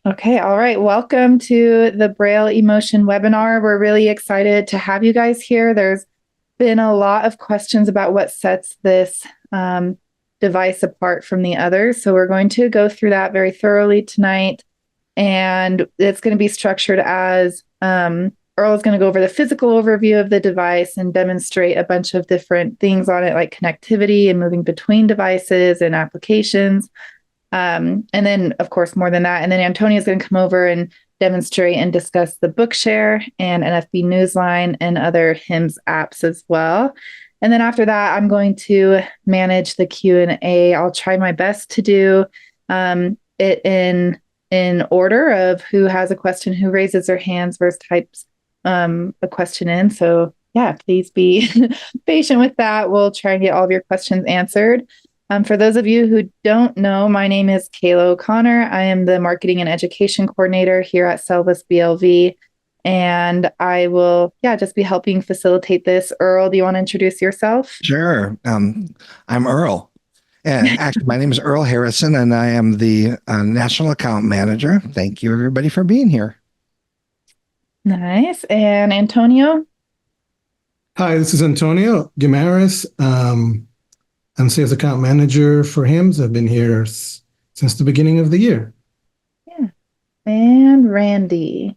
Okay, all right. Welcome to the Braille eMotion webinar. We're really excited to have you guys here. There's been a lot of questions about what sets this device apart from the others. So we're going to go through that very thoroughly tonight. And it's going to be structured as Earl is going to go over the physical overview of the device and demonstrate a bunch of different things on it, like connectivity and moving between devices and applications. And then, of course, more than that. And then Antonia is going to come over and demonstrate and discuss the Bookshare and NFB Newsline and other HIMS apps as well. And then after that, I'm going to manage the Q&A. I'll try my best to do it in order of who has a question, who raises their hands versus types a question in. So yeah, please be patient with that. We'll try and get all of your questions answered. For those of you who don't know, my name is Kayla O'Connor. I am the Marketing and Education Coordinator here at Selvas BLV, and I will, just be helping facilitate this. Earl, do you want to introduce yourself? Sure. I'm Earl. And actually, my name is Earl Harrison, and I am the National Account Manager. Thank you, everybody, for being here. Nice. And Antonio? Hi, this is Antonio Guimares. I'm Sales Account Manager for HIMS. I've been here since the beginning of the year. Yeah. And Randy.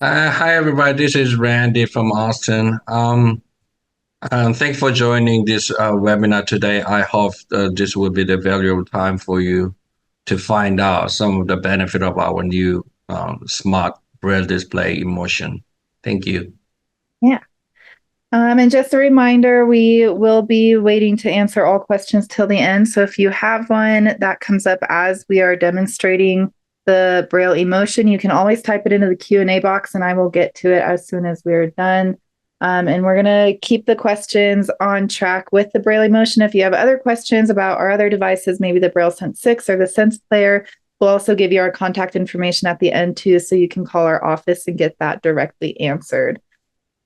Hi, everybody. This is Randy from Austin. Thanks for joining this webinar today. I hope this will be the valuable time for you to find out some of the benefit of our new Smart Braille Display eMotion. Thank you. Yeah. And just a reminder, we will be waiting to answer all questions till the end. So if you have one that comes up as we are demonstrating the Braille eMotion, you can always type it into the Q&A box and I will get to it as soon as we're done. And we're going to keep the questions on track with the Braille eMotion. If you have other questions about our other devices, maybe the Braille Sense 6 or the Sense Player, we'll also give you our contact information at the end too, so you can call our office and get that directly answered.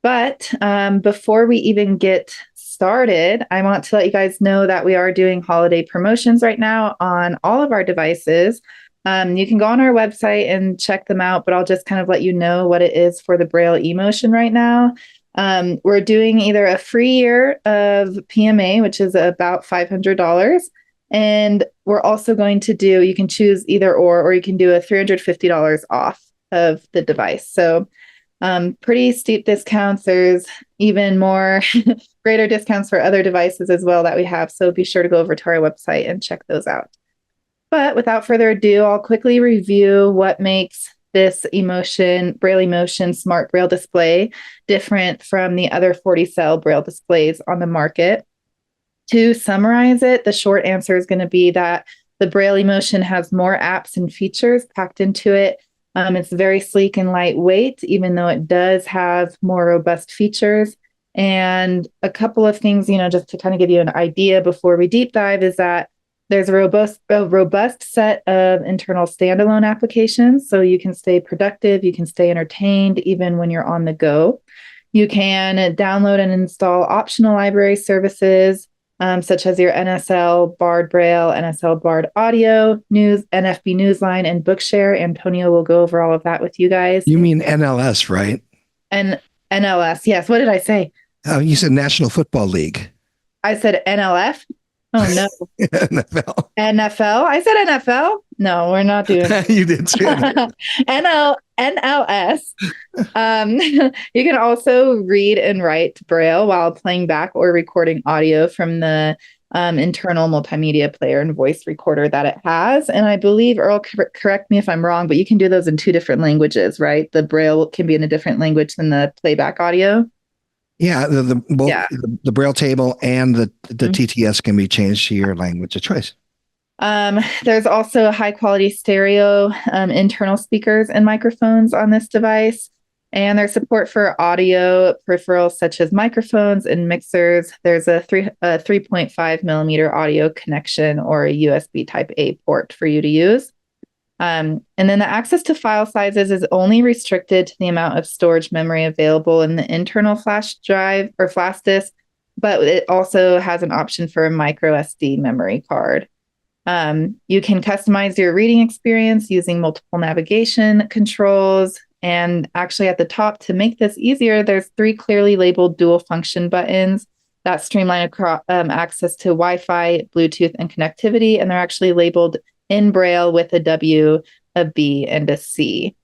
But before we even get started, I want to let you guys know that we are doing holiday promotions right now on all of our devices. You can go on our website and check them out, but I'll just kind of let you know what it is for the Braille eMotion right now. We're doing either a free year of PMA, which is about $500. And we're also going to do, you can choose either or you can do a $350 off of the device. So pretty steep discounts. There's even more greater discounts for other devices as well that we have. So be sure to go over to our website and check those out. But without further ado, I'll quickly review what makes this eMotion, Braille eMotion Smart Braille Display different from the other 40-cell Braille displays on the market. To summarize it, the short answer is going to be that the Braille eMotion has more apps and features packed into it. It's very sleek and lightweight, even though it does have more robust features. And a couple of things, just to kind of give you an idea before we deep dive, is that there's a robust set of internal standalone applications. So you can stay productive, you can stay entertained, even when you're on the go. You can download and install optional library services, such as your NSL Bard Braille, NSL Bard Audio, NFB Newsline, and Bookshare. Antonio will go over all of that with you guys. You mean NLS, right? And NLS, yes. What did I say? Oh, you said National Football League. I said NLF. Oh, no. NFL. NFL? I said NFL? No, we're not doing it. You did too. NLS. You can also read and write Braille while playing back or recording audio from the internal multimedia player and voice recorder that it has. And I believe, Earl, correct me if I'm wrong, but you can do those in 2 different languages, right? The Braille can be in a different language than the playback audio. Yeah, the Braille table and the TTS can be changed to your language of choice. There's also high quality stereo internal speakers and microphones on this device. And there's support for audio peripherals such as microphones and mixers. There's a 3.5 millimeter audio connection or a USB type A port for you to use. And then the access to file sizes is only restricted to the amount of storage memory available in the internal flash drive or flash disk, but it also has an option for a micro SD memory card. You can customize your reading experience using multiple navigation controls. And actually, at the top, to make this easier, there's 3 clearly labeled dual function buttons that streamline access to Wi-Fi, Bluetooth, and connectivity. And they're actually labeled in Braille with a W, a B, and a C.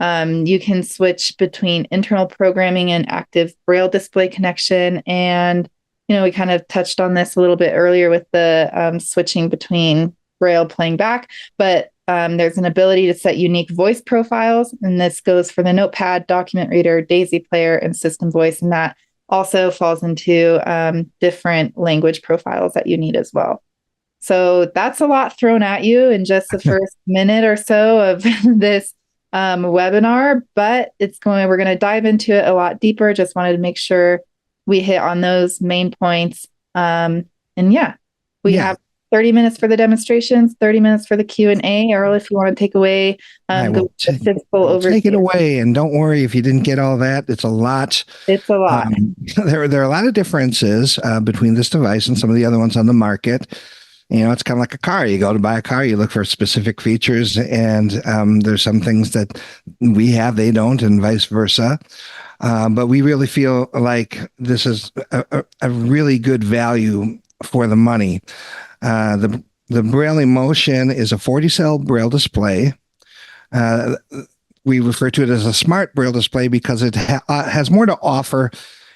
You can switch between internal programming and active Braille display connection. And, we kind of touched on this a little bit earlier with the switching between Braille playing back, but there's an ability to set unique voice profiles. And this goes for the Notepad, Document Reader, Daisy Player, and System Voice. And that also falls into different language profiles that you need as well. So that's a lot thrown at you in just the first minute or so of this webinar, but we're going to dive into it a lot deeper. Just wanted to make sure we hit on those main points. We have 30 minutes for the demonstrations, 30 minutes for the Q&A. Earl, if you want to take away, go take it away, and don't worry if you didn't get all that. It's a lot. It's a lot. There are a lot of differences between this device and some of the other ones on the market. It's kind of like a car. You go to buy a car, you look for specific features, and there's some things that we have, they don't, and vice versa. But we really feel like this is a really good value for the money. The Braille eMotion is a 40-cell Braille display. We refer to it as a Smart Braille Display because it has more to offer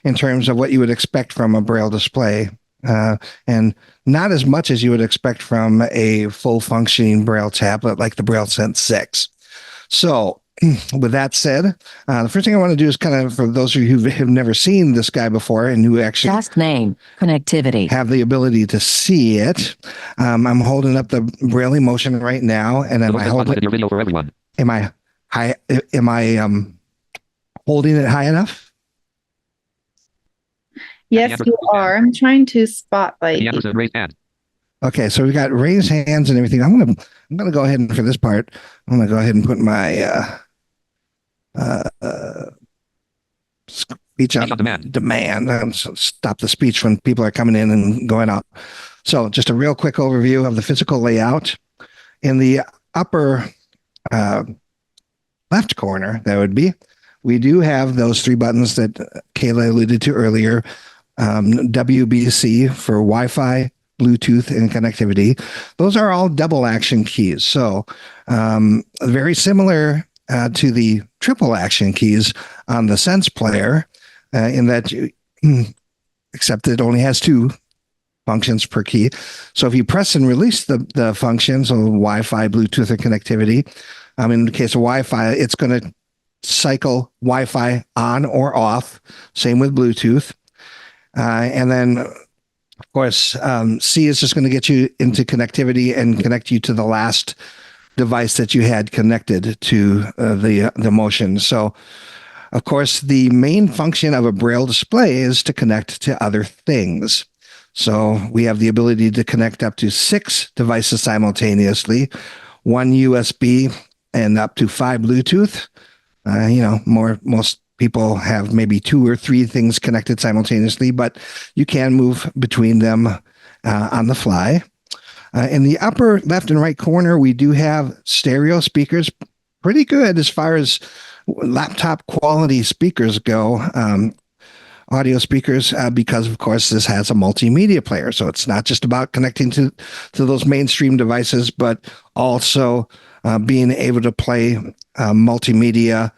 in terms of what you would expect from a Braille display. And not as much as you would expect from a full functioning Braille tablet like the Braille Sense 6. So with that said, the first thing I want to do is kind of, for those of you who have never seen this guy before and who actually task name, connectivity, have the ability to see it, I'm holding up the Braille eMotion right now, and am I holding your video for everyone? Am I holding it high enough? Yes, you are. I'm trying to spotlight you. Raise hand. Okay, so we got raised hands and everything. I'm gonna go ahead and, for this part, I'm gonna go ahead and put my speech on demand and stop the speech when people are coming in and going out. So just a real quick overview of the physical layout. In the upper left corner, we do have those 3 buttons that Kayla alluded to earlier. WBC for Wi-Fi, Bluetooth, and connectivity. Those are all double action keys. So very similar to the triple action keys on the Sense player in that except it only has 2 functions per key. So if you press and release the functions of Wi-Fi, Bluetooth, or connectivity, in the case of Wi-Fi, it's going to cycle Wi-Fi on or off. Same with Bluetooth. And then, of course, C is just going to get you into connectivity and connect you to the last device that you had connected to the motion. So, of course, the main function of a Braille display is to connect to other things. So we have the ability to connect up to 6 devices simultaneously, 1 USB, and up to 5 Bluetooth. Most people have maybe 2 or 3 things connected simultaneously, but you can move between them on the fly. In the upper left and right corner, we do have stereo speakers, pretty good as far as laptop quality speakers go, audio speakers, because of course this has a multimedia player. So it's not just about connecting to those mainstream devices, but also being able to play multimedia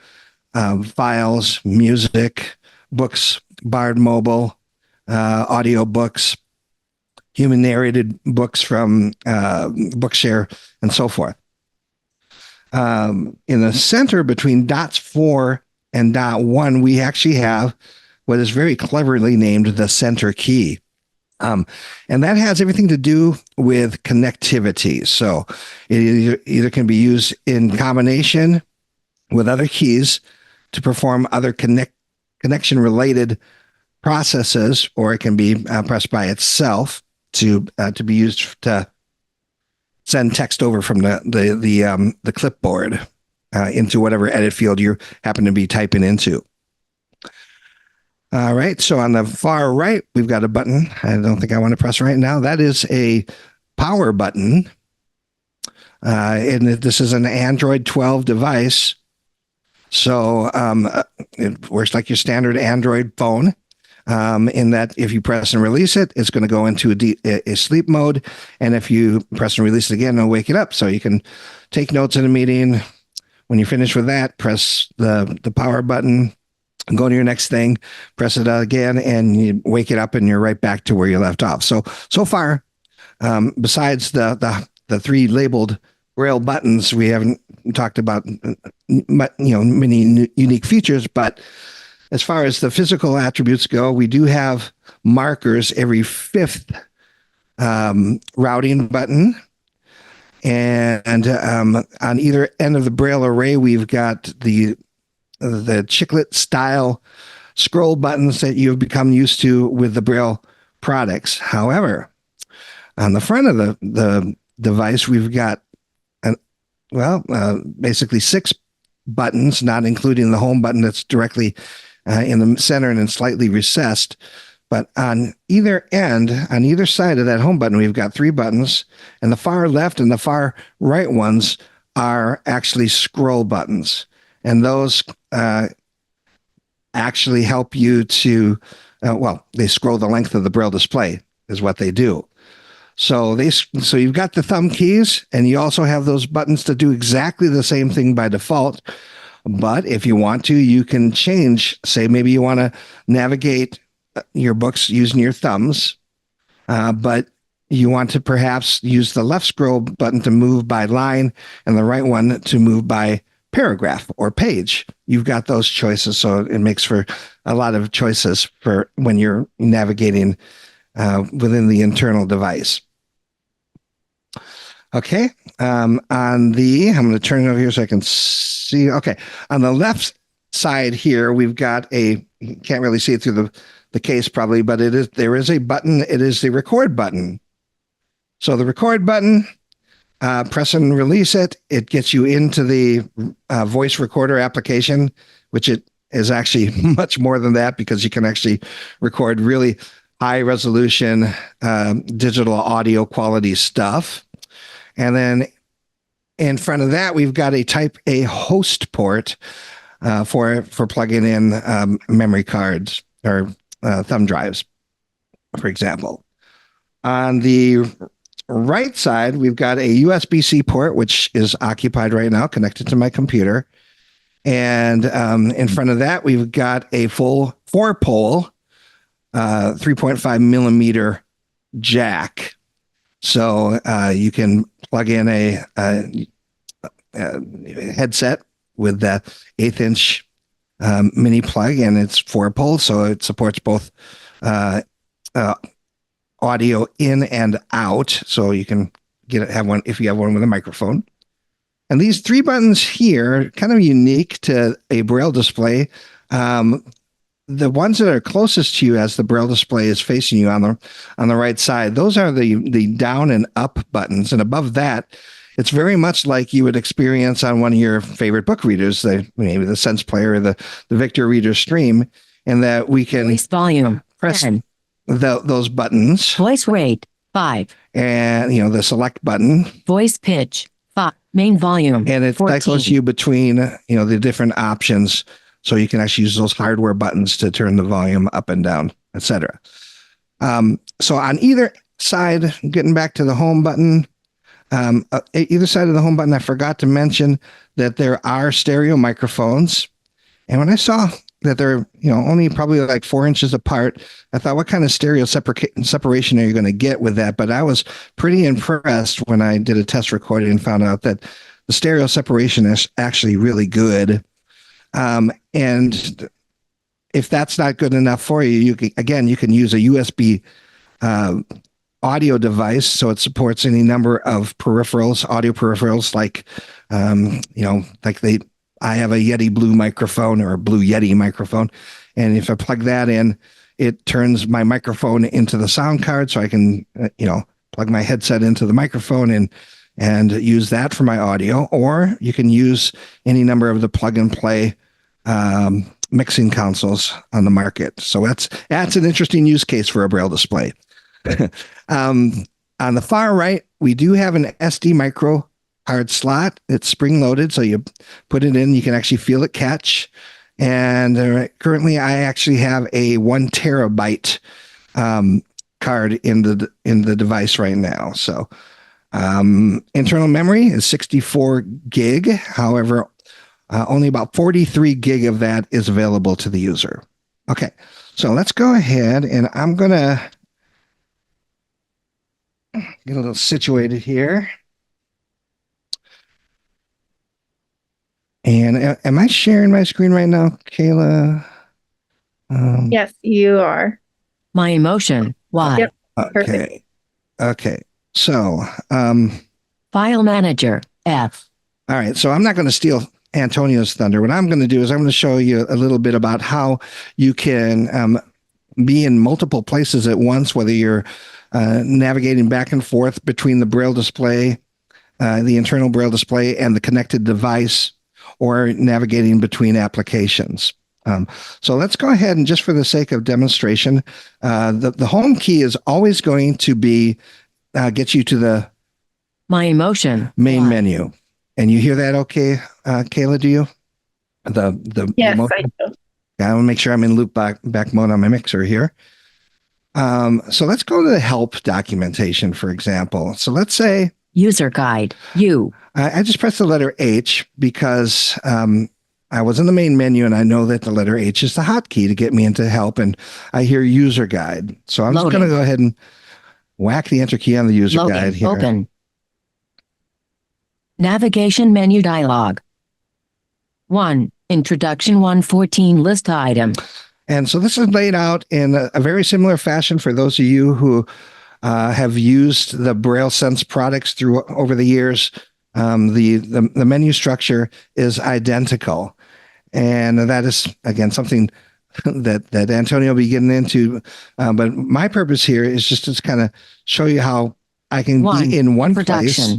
files, music, books, Bard Mobile, audio books, human narrated books from Bookshare, and so forth. In the center between dots 4 and dot 1, we actually have what is very cleverly named the center key. And that has everything to do with connectivity. So it either can be used in combination with other keys to perform other connection-related processes, or it can be pressed by itself to be used to send text over from the clipboard into whatever edit field you happen to be typing into. All right, so on the far right, we've got a button I don't think I want to press right now. That is a power button. And this is an Android 12 device. So it works like your standard Android phone. In that if you press and release it, it's going to go into a sleep mode. And if you press and release it again, it'll wake it up. So you can take notes in a meeting. When you finish with that, press the power button, go to your next thing, press it again, and you wake it up and you're right back to where you left off. So far, besides the three labeled Braille buttons, we haven't talked about many unique features, but as far as the physical attributes go, we do have markers every fifth routing button. And on either end of the Braille array, we've got the chiclet style scroll buttons that you've become used to with the Braille products. However, on the front of the device, we've got basically 6 buttons, not including the home button that's directly in the center and then slightly recessed. But on either end, on either side of that home button, we've got 3 buttons, and the far left and the far right ones are actually scroll buttons. And those actually help you to, they scroll the length of the Braille display is what they do. So you've got the thumb keys, and you also have those buttons to do exactly the same thing by default. But if you want to, you can change. Say maybe you want to navigate your books using your thumbs, but you want to perhaps use the left scroll button to move by line and the right one to move by paragraph or page. You've got those choices, so it makes for a lot of choices for when you're navigating within the internal device. Okay, I'm going to turn it over here so I can see. Okay, on the left side here, we've got you can't really see it through the case probably, but there is a button. It is the record button. So the record button, press and release it. It gets you into the voice recorder application, which it is actually much more than that, because you can actually record really high resolution digital audio quality stuff. And then in front of that, we've got a Type A host port for plugging in memory cards or thumb drives, for example. On the right side, we've got a USB-C port, which is occupied right now, connected to my computer. And in front of that, we've got a full 4-pole 3.5 millimeter jack. So you can plug in a headset with that 1/8 inch mini plug, and it's 4-pole, so it supports both audio in and out. So you can have one if you have one with a microphone. And these 3 buttons here are kind of unique to a Braille display. The ones that are closest to you as the Braille display is facing you on the right side, those are the down and up buttons. And above that, it's very much like you would experience on one of your favorite book readers, maybe the Sense Player or the Victor Reader Stream, and that we can Voice volume press 10. Those buttons. Voice rate 5. And the select button. Voice pitch 5. Main volume And it 14. cycles you between the different options. So you can actually use those hardware buttons to turn the volume up and down, etc. So on either side, getting back to the home button, either side of the home button, I forgot to mention that there are stereo microphones. And when I saw that they're only probably like 4 inches apart, I thought, what kind of stereo separation are you going to get with that? But I was pretty impressed when I did a test recording and found out that the stereo separation is actually really good. And if that's not good enough for you, you can use a USB audio device. So it supports any number of peripherals, audio peripherals, like I have a Yeti Blue microphone or a Blue Yeti microphone. And if I plug that in, it turns my microphone into the sound card. So I can, plug my headset into the microphone and use that for my audio. Or you can use any number of the plug and play mixing consoles on the market. So that's an interesting use case for a Braille display. On the far right, we do have an SD micro card slot. It's spring loaded, so you put it in, you can actually feel it catch. And currently, I actually have a 1 terabyte card in the device right now. So internal memory is 64 gig. However, only about 43 gig of that is available to the user. Okay, so let's go ahead, and I'm gonna get a little situated here. And am I sharing my screen right now, Kayla? Yes, you are. My emotion. Y. Yep. Okay. Perfect. Okay. So, File manager. F. all right. So I'm not going to steal Antonio's thunder. What I'm going to do is I'm going to show you a little bit about how you can be in multiple places at once, whether you're navigating back and forth between the Braille display, the internal Braille display, and the connected device, or navigating between applications. So let's go ahead and, just for the sake of demonstration, the home key is always going to be get you to the My emotion. main Y. menu. And you hear that okay, Kayla, do you? The Yes, emotion? I do. Yeah, I want to make sure I'm in loop back mode on my mixer here. So let's go to the help documentation, for example. So let's say User guide. U. I just pressed the letter H because I was in the main menu, and I know that the letter H is the hotkey to get me into help, and I hear user guide. So I'm just going to go ahead and whack the enter key on the user Loading. guide here. Open. Navigation menu dialog. 1. Introduction 114 list item. And so this is laid out in a very similar fashion for those of you who have used the Braille Sense products over the years. The menu structure is identical. And that is, again, something that Antonio will be getting into. But my purpose here is just to kind of show you how I can be in one place.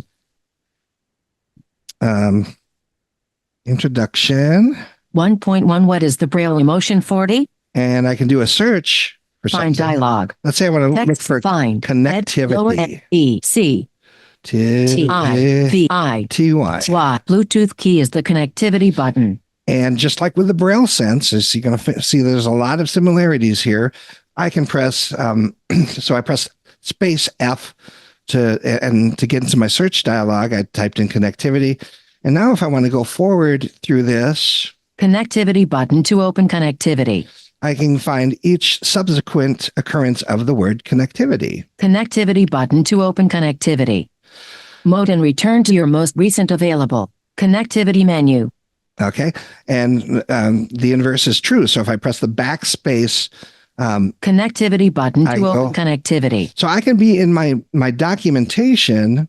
Introduction. 1.1. What is the Braille eMotion 40? And I can do a search for Find something. dialog. Let's say I want to look Text for find. connectivity. E C T I V I T-Y. Y. Bluetooth key is the connectivity button. And just like with the Braille Sense, as you're going to see, there's a lot of similarities here. I can press, so I press space F to get into my search dialog. I typed in connectivity. And now if I want to go forward through this, Connectivity button to open connectivity. I can find each subsequent occurrence of the word connectivity. Connectivity button to open connectivity. Mode and return to your most recent available. Connectivity menu. Okay. And the inverse is true. So if I press the backspace, Connectivity button I to go- open connectivity. so I can be in my documentation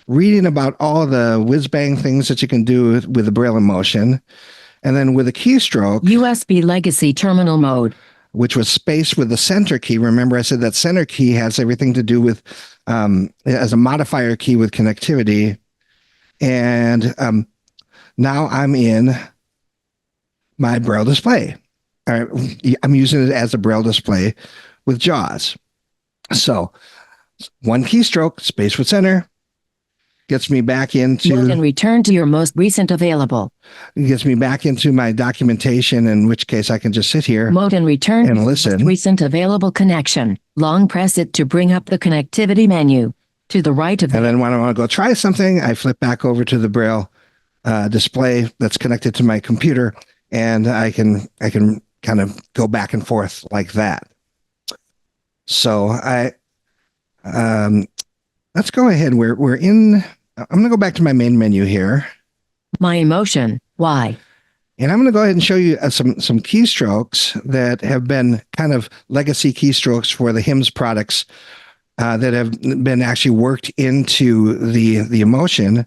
reading about all the whiz-bang things that you can do with the Braille eMotion. And then with a keystroke, USB legacy terminal mode. which was spaced with the center key. Remember, I said that center key has everything to do with, as a modifier key with connectivity. And now I'm in my Braille display. All right, I'm using it as a Braille display with JAWS. So one keystroke, space with center, gets me back Mode and into return to your most recent available. my documentation, in which case I can just sit here Mode and return and to your most listen. recent available connection. Long press it to bring up the connectivity menu. To the right of And the then when I want to go try something, I flip back over to the Braille display that's connected to my computer, and I can kind of go back and forth like that. So let's go ahead. We're in. I'm going to go back to my main menu here, My emotion. Y. and I'm going to go ahead and show you some keystrokes that have been kind of legacy keystrokes for the HIMS products that have been actually worked into the eMotion.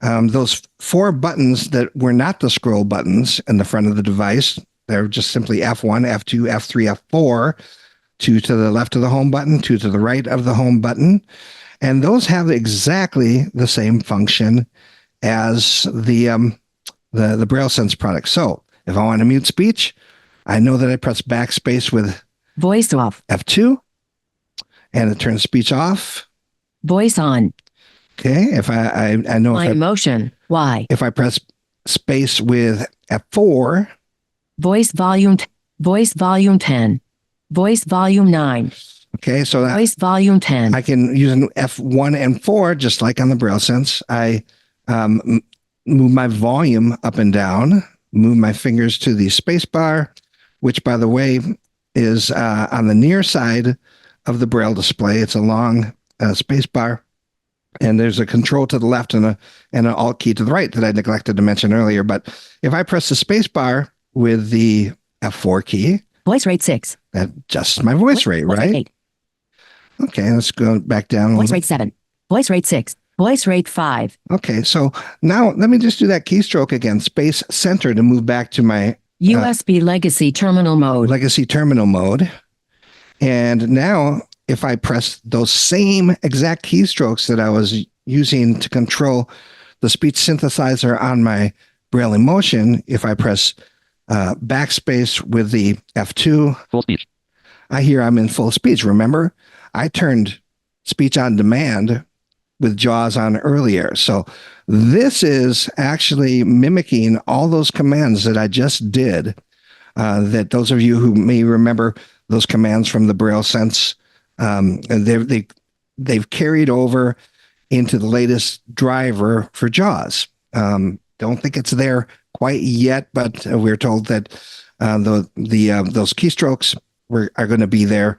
Those 4 buttons that were not the scroll buttons in the front of the device, they're just simply F1, F2, F3, F4, 2 to the left of the home button, 2 to the right of the home button. And those have exactly the same function as the Braille Sense product. So if I want to mute speech, I know that I press backspace with Voice off. F2, and it turns speech off. Voice on. Okay, if I know My emotion. Y. if I press space with F4, Voice volume. Voice volume 10. Voice volume 9. okay, so that Voice volume 10. I can use an F1 and 4 just like on the Braille Sense. I move my volume up and down, move my fingers to the space bar, which, by the way, is on the near side of the Braille display. It's a long space bar, and there's a control to the left and an Alt key to the right that I neglected to mention earlier. But if I press the space bar with the F4 key, Voice rate 6. that adjusts my voice rate, Voice right? rate 8. Okay, let's go back down. Voice rate 7. Voice rate 6. Voice rate 5. Okay, so now let me just do that keystroke again, space center, to move back to my USB legacy terminal mode. legacy terminal mode. And now if I press those same exact keystrokes that I was using to control the speech synthesizer on my Braille eMotion, if I press backspace with the F2, Full speech. I hear I'm in full speech. Remember, I turned speech on demand with JAWS on earlier. So this is actually mimicking all those commands that I just did. That those of you who may remember those commands from the Braille Sense, they've carried over into the latest driver for JAWS. Don't think it's there quite yet, but we're told that those keystrokes are going to be there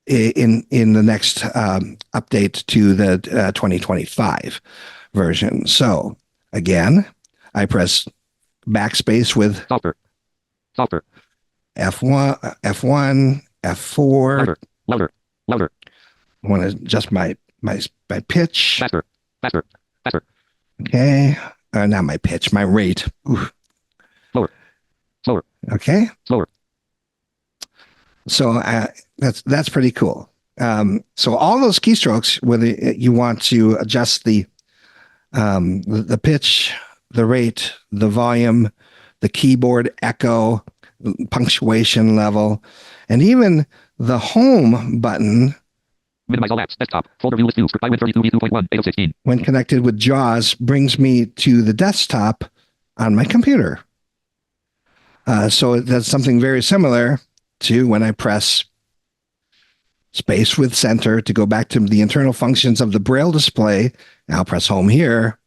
in the next update to the 2025 version. So again, I press backspace with Softer. Softer. F1, F4. Louder. Louder. Louder. I want to adjust my pitch. Faster. Faster. Faster. Okay. Not my pitch, my rate. Ooh. Slower. Slower. Okay. Slower. So that's pretty cool. So all those keystrokes, whether you want to adjust the pitch, the rate, the volume, the keyboard echo, punctuation level, and even the home button, Minimize all apps. Desktop. Folder view list view. Script by Win32 V2.1. 8016. when connected with JAWS, brings me to the desktop on my computer. So that's something very similar to when I press space with center to go back to the internal functions of the Braille display. Now press home here.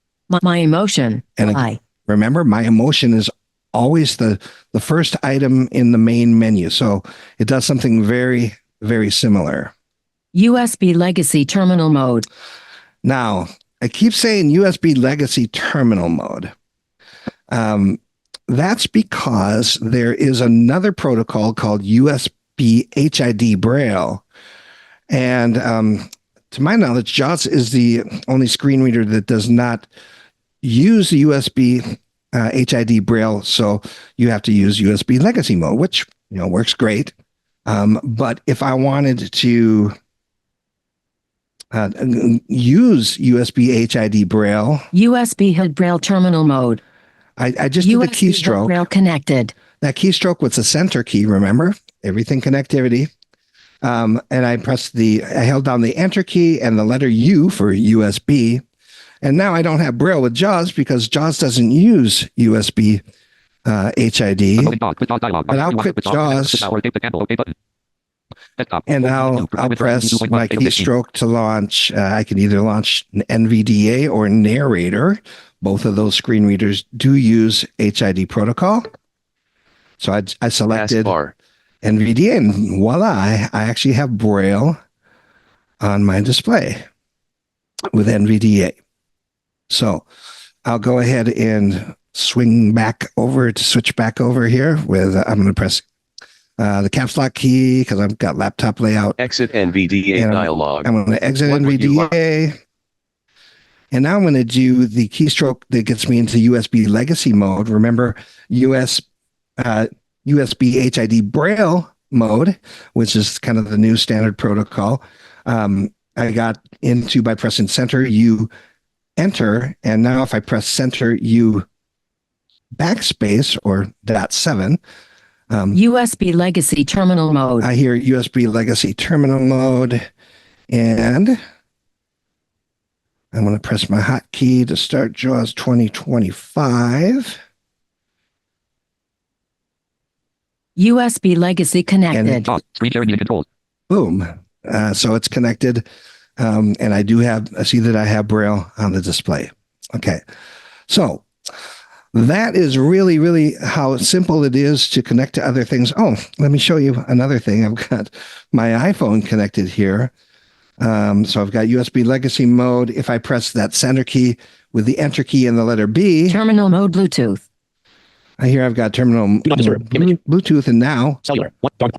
My emotion. And Y. remember, my eMotion is always the first item in the main menu. So it does something very, very similar. USB legacy terminal mode. Now, I keep saying USB legacy terminal mode. That's because there is another protocol called USB HID Braille. And to my knowledge, JAWS is the only screen reader that does not use the USB HID Braille. So you have to use USB legacy mode, which works great. But if I wanted to use USB HID Braille, USB HID Braille terminal mode. I just did the USB keystroke. Braille connected. That keystroke was the center key, remember? Everything connectivity. And I held down the enter key and the letter U for USB. And now I don't have Braille with JAWS because JAWS doesn't use USB HID. But I'll quit JAWS and I'll press my keystroke to launch. I can either launch an NVDA or Narrator. Both of those screen readers do use HID protocol. So I selected NVDA, and voila, I actually have Braille on my display with NVDA. So I'll go ahead and switch back over here with, I'm going to press the caps lock key because I've got laptop layout. Exit NVDA dialog. I'm going to exit NVDA. And now I'm going to do the keystroke that gets me into USB legacy mode. Remember, USB HID Braille mode, which is kind of the new standard protocol. I got into by pressing center U enter, and now if I press center U backspace or .7, USB legacy terminal mode. I hear USB legacy terminal mode, and I'm going to press my hotkey to start JAWS 2025. USB legacy connected. JAWS. Screen sharing meeting controls. Boom. So it's connected. And I see that I have Braille on the display. Okay. So that is really, really how simple it is to connect to other things. Oh, let me show you another thing. I've got my iPhone connected here. So I've got USB legacy mode. If I press that center key with the enter key and the letter B, Terminal mode Bluetooth. here I've got terminal Do not disturb. Image. Bluetooth, and now Cellular.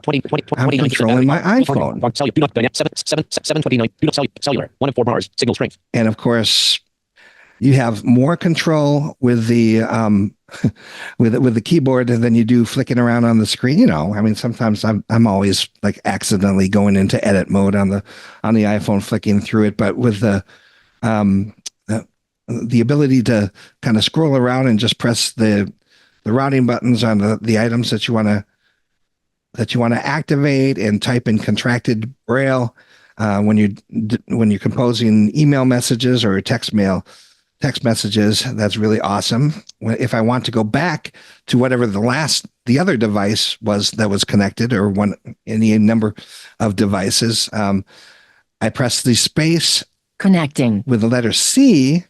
20, I'm controlling my iPhone. Cellular. Do not dynamic 729. Do not cellular. 1 of 4 bars. Signal strength. And of course, you have more control with the with the keyboard than you do flicking around on the screen. You know, I mean, sometimes I'm always like accidentally going into edit mode on the iPhone, flicking through it. But with the ability to kind of scroll around and just press the routing buttons on the items that you want to activate and type in contracted Braille when you're composing email messages or text messages, that's really awesome. If I want to go back to whatever the other device was that was connected, or any number of devices, I press the space Connecting. with the letter C,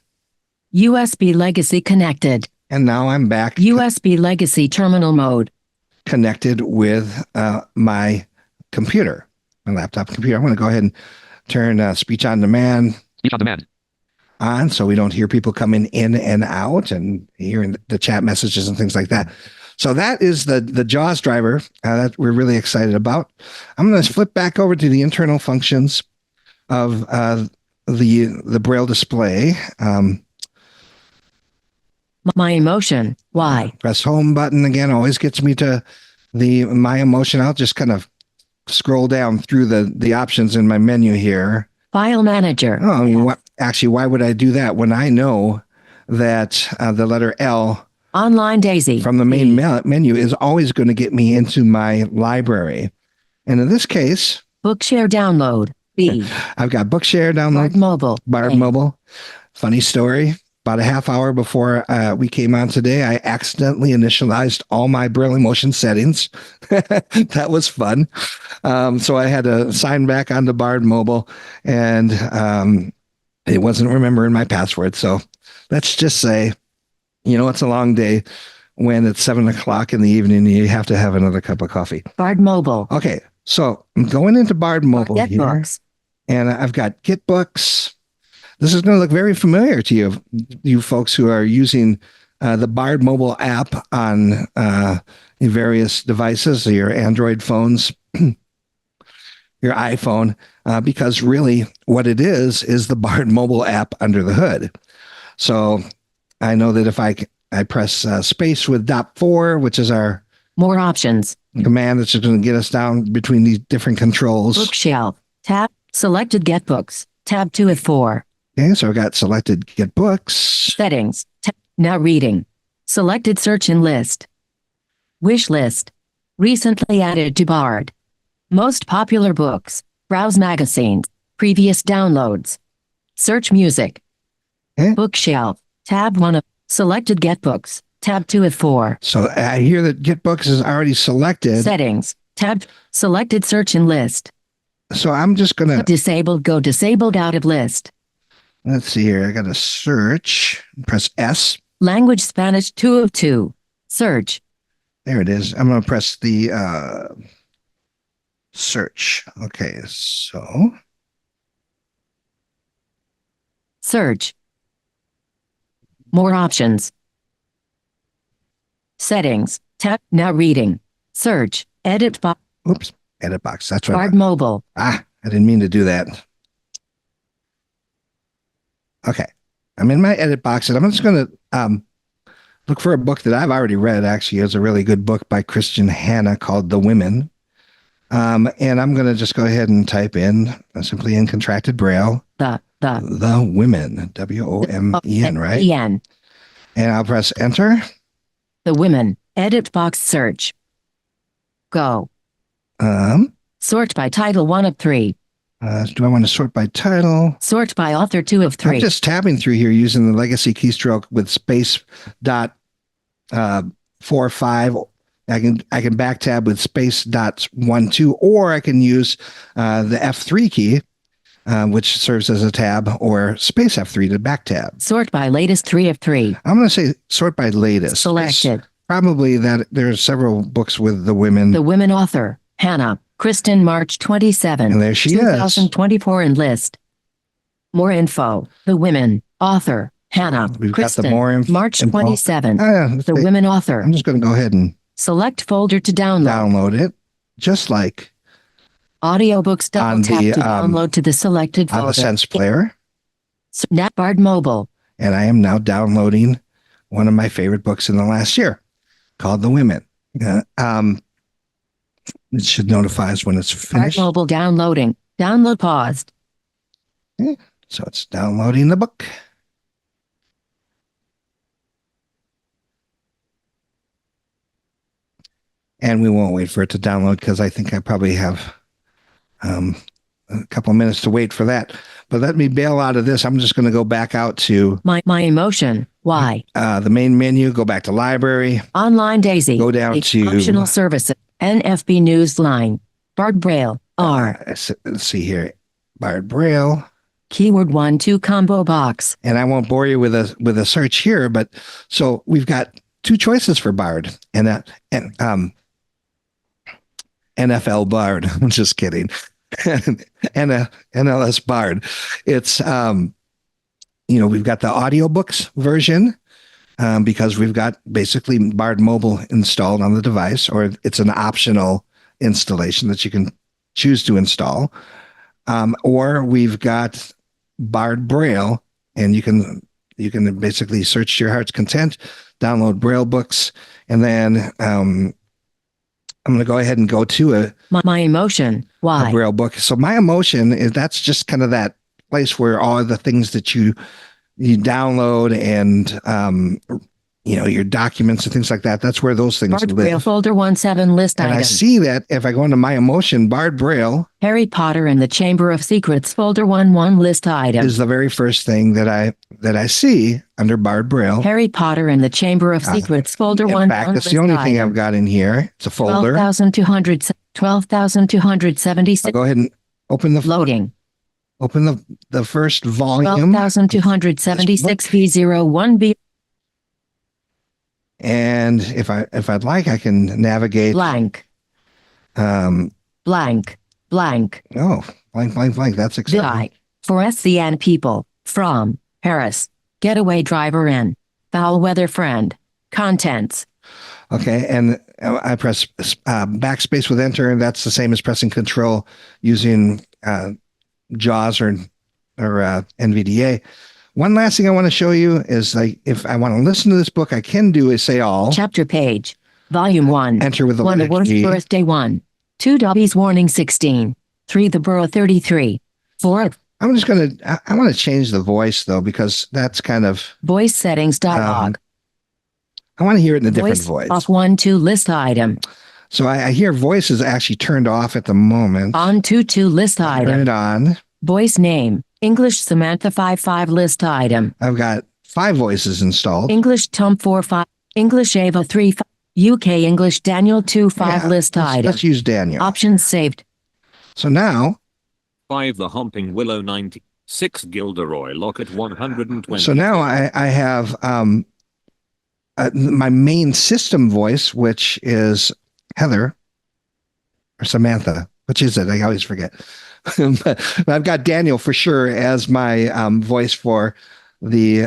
USB legacy connected. and now I'm back USB legacy terminal mode. connected with my computer, my laptop computer. I'm going to go ahead and turn speech on demand Speech on demand. on, so we don't hear people coming in and out and hearing the chat messages and things like that. So that is the JAWS driver that we're really excited about. I'm going to flip back over to the internal functions of the Braille display. My emotion. Why? Press home button again, always gets me to my emotion. I'll just kind of scroll down through the options in my menu here. File manager. Oh, I mean, actually, why would I do that when I know that the letter L Online daisy. from the main menu is always going to get me into my library? And in this case, Bookshare download. B. I've got Bookshare Bard download, mobile. Bard A. Mobile. Funny story. About a half hour before we came on today, I accidentally initialized all my Braille eMotion settings. That was fun. So I had to sign back onto Bard Mobile, and it wasn't remembering my password. So let's just say, it's a long day when it's 7:00 in the evening and you have to have another cup of coffee. Bard mobile. Okay, so I'm going into Bard Mobile Get here, books. and I've got Get Books. This is going to look very familiar to you folks who are using the Bard mobile app on various devices, your Android phones, your iPhone, because really what it is the Bard mobile app under the hood. So I know that if I press space with .4, which is our More options. command that's just going to get us down between these different controls. Bookshelf. Tab. Selected get books. Tab 2 of 4. Okay, so I got selected Get Books. Settings. Now reading. Selected search and list. Wish list. Recently added to Bard. Most popular books. Browse magazines. Previous downloads. Search music. Okay. Bookshelf. Tab 1 of selected get books. Tab 2 of 4. So I hear that Get Books is already selected. Settings. Tab. Selected search and list. So I'm just going to, Disabled. Go disabled out of list. let's see here. I got to search, press S. Language Spanish 2 of 2. Search. There it is. I'm going to press the search. Okay, so Search. More options. Settings. Tab. Now reading. Search. Edit box. oops, edit box. That's what Bard mobile. I didn't mean to do that. Okay, I'm in my edit box, and I'm just going to look for a book that I've already read. Actually, it's a really good book by Christian Hanna called The Women. And I'm going to just go ahead and type in simply in contracted Braille, The Women, WOMEN, right? EN. And I'll press enter. The women. Edit box search. Go. Um, Sort by title 1 of 3. Do I want to sort by title? Sort by author 2 of 3. I'm just tabbing through here using the legacy keystroke with space dot 45. I can back tab with space dot 12, or I can use the F3 key, which serves as a tab, or space F3 to back tab. Sort by latest 3 of 3. I'm going to say sort by latest. Selected. Probably that there's several books with the women. The women author, Hannah, Kristen, March 27. And there she is. 2024 in list. More info. The women author, Hannah, We've Kristen, got the more March info. 27. The women author. I'm just going to go ahead and Select folder to download it, just like audiobooks. Double on tap the, to download to the selected folder. on the Sense Player. NetBard Mobile. And I am now downloading one of my favorite books in the last year, called The Women. It should notify us when it's finished. Bard Mobile downloading. Download paused. Okay, so it's downloading the book. And we won't wait for it to download because I think I probably have a couple minutes to wait for that. But let me bail out of this. I'm just going to go back out to My eMotion. Why? the main menu, go back to library. Online Daisy. Go down to Optional services. NFB Newsline. Bard Braille. R. Let's see here. Bard Braille. Keyword 1-2 combo box. And I won't bore you with a search here, but so we've got two choices for Bard and NFL Bard. I'm just kidding. And a NLS Bard. It's we've got the audiobooks version because we've got basically Bard Mobile installed on the device, or it's an optional installation that you can choose to install. Or we've got Bard Braille, and you can basically search to your heart's content, download Braille books, and then I'm going to go ahead and go to My eMotion. Why? a Braille book. So My eMotion that's just kind of that place where all the things that you download and your documents and things like that. That's where those things Bard live. Braille folder 17 list And item. I see that if I go into My eMotion, Bard Braille Harry Potter and the Chamber of Secrets folder 11 list item. is the very first thing that I see under Bard Braille. Harry Potter and the Chamber of Secrets folder In 1 fact, that's the only thing I've got in here. It's a folder. 12,276 I'll go ahead and open loading. the first volume. 12,276 V01B And if I'd like, I can navigate. blank. Oh, Blank. blank. That's exciting. Die. For SCN people. From. Paris. Getaway driver in. Foul weather friend. Contents. Okay, and I press backspace with enter, and that's the same as pressing control using JAWS or NVDA. One last thing I want to show you is, like, if I want to listen to this book, I can do is say all. Chapter page. Volume 1. Enter with the 1. The letter worst G. birthday 1. 2. Dobby's warning 16. 3. The borough 33. 4. I'm just going to, I want to change the voice though, because that's kind of, Voice settings dialog. I want to hear it in a different voice. Off 1-2 list item. So I hear voice is actually turned off at the moment. On 2-2 list Turn item. it on. Voice name. English Samantha 5-5 list item. I've got 5 voices installed. English Tom 4-5. English Ava 3-5. UK English Daniel 2-5 Yeah, list item. Let's use Daniel. Options saved. So now, 5. The Humping Willow 90. 6. Gilderoy Locket 120. so now I have my main system voice, which is Heather or Samantha. Which is it? I always forget. But I've got Daniel for sure as my voice for the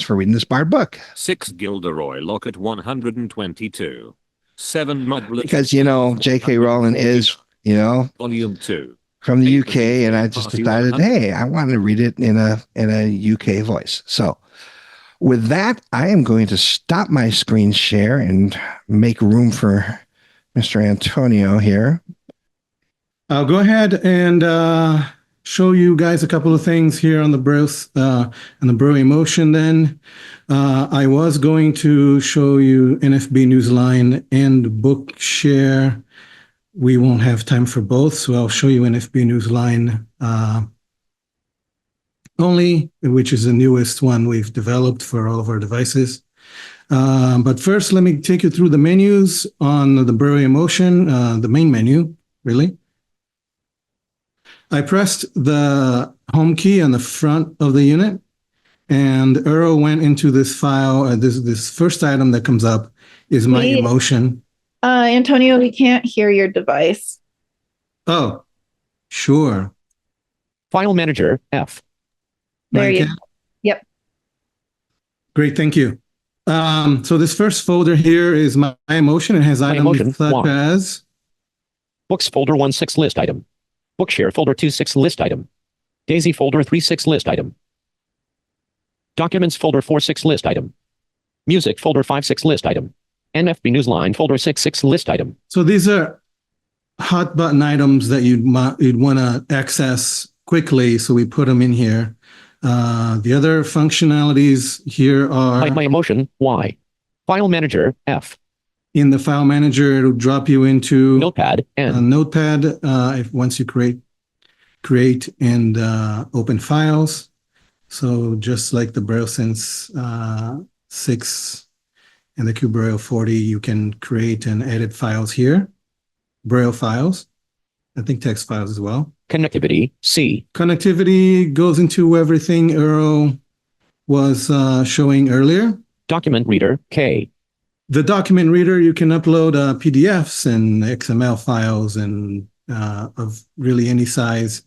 for reading this Bard book. 6. Gilderoy Locket 122. 7. Mudblood. Because J.K. Rowling is Volume 2. from the UK, and I just decided, hey, I want to read it in a UK voice. So with that, I am going to stop my screen share and make room for Mr. Antonio here. I'll go ahead and show you guys a couple of things here on the Braille and the Braille eMotion. Then I was going to show you NFB Newsline and Bookshare we won't have time for both, so I'll show you NFB Newsline only, which is the newest one we've developed for all of our devices. But first, let me take you through the menus on the Braille eMotion, the main menu, really. I pressed the home key on the front of the unit, and arrow went into this file. This first item that comes up is my eMotion. Antonio, we can't hear your device. Oh, sure. File Manager, F. There you go. Yep. Great, thank you. So this first folder here is my eMotion. It has items such as Books folder 1.6 list item. Bookshare folder 2.6 list item. Daisy folder 3.6 list item. Documents folder 4.6 list item. Music folder 5.6 list item. NFB Newsline folder 6.6 list item. So these are hot button items that you'd want to access quickly, so we put them in here. The other functionalities here are My eMotion, Y. File Manager, F. In the File Manager, it'll drop you into Notepad, N. Notepad once you create and open files. So just like the BrailleSense 6 and the QBraille 40, you can create and edit files here. Braille files, I think text files as well. Connectivity, C. Connectivity goes into everything Earl was showing earlier. Document Reader, K. The document reader, you can upload PDFs and XML files and of really any size,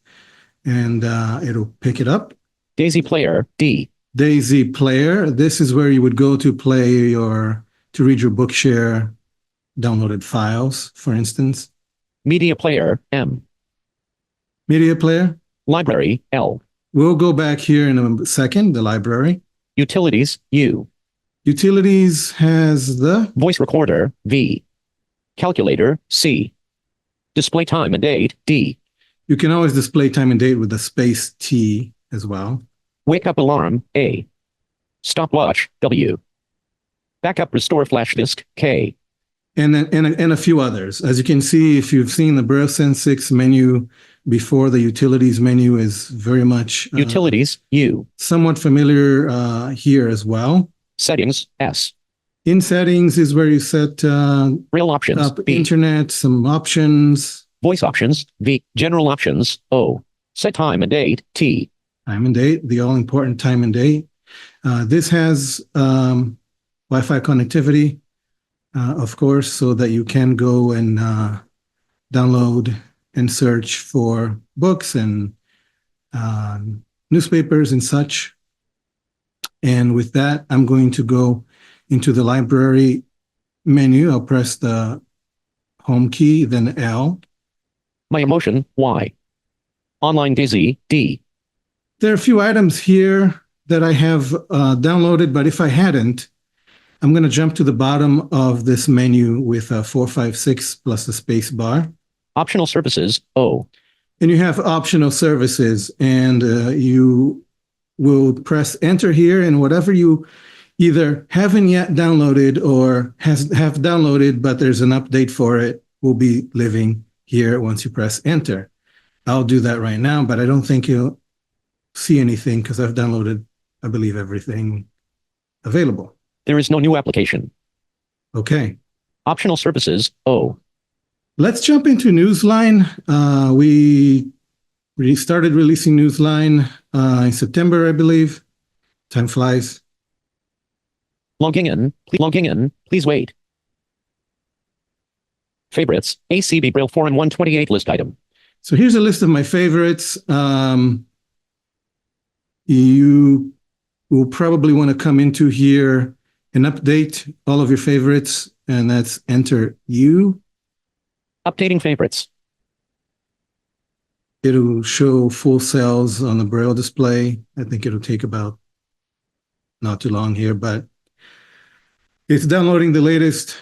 and it'll pick it up. Daisy Player, D. Daisy Player, this is where you would go to play to read your Bookshare downloaded files, for instance. Media Player, M. Media Player. Library, L. We'll go back here in a second, the library. Utilities, U. Utilities has the Voice Recorder, V. Calculator, C. Display time and date, D. You can always display time and date with the space T as well. Wake up alarm, A. Stopwatch, W. Backup restore flash disk, K. And a few others. As you can see, if you've seen the BrailleSense 6 menu before, the utilities menu is very much Utilities, U. somewhat familiar here as well. Settings, S. In settings is where you set Braille options, up B. internet, some options. Voice options, V. General options, O. Set time and date, T. Time and date, the all-important time and date. This has Wi-Fi connectivity, of course, so that you can go and download and search for books and newspapers and such. And with that, I'm going to go into the library menu. I'll press the home key, then L. My eMotion, Y. Online Daisy, D. There are a few items here that I have downloaded, but if I hadn't, I'm going to jump to the bottom of this menu with a 456 plus the space bar. Optional services, O. And you have optional services, and you will press enter here, and whatever you either haven't yet downloaded or have downloaded, but there's an update for it, will be living here once you press enter. I'll do that right now, but I don't think you'll see anything because I've downloaded, I believe, everything available. There is no new application. Okay. Optional services, O. Let's jump into Newsline. We started releasing Newsline in September, I believe. Time flies. Logging in, please wait. Favorites, ACB Braille 4 and 128 list item. So here's a list of my favorites. You will probably want to come into here and update all of your favorites, and that's enter U. Updating favorites. It'll show full cells on the Braille display. I think it'll take about not too long here, but it's downloading the latest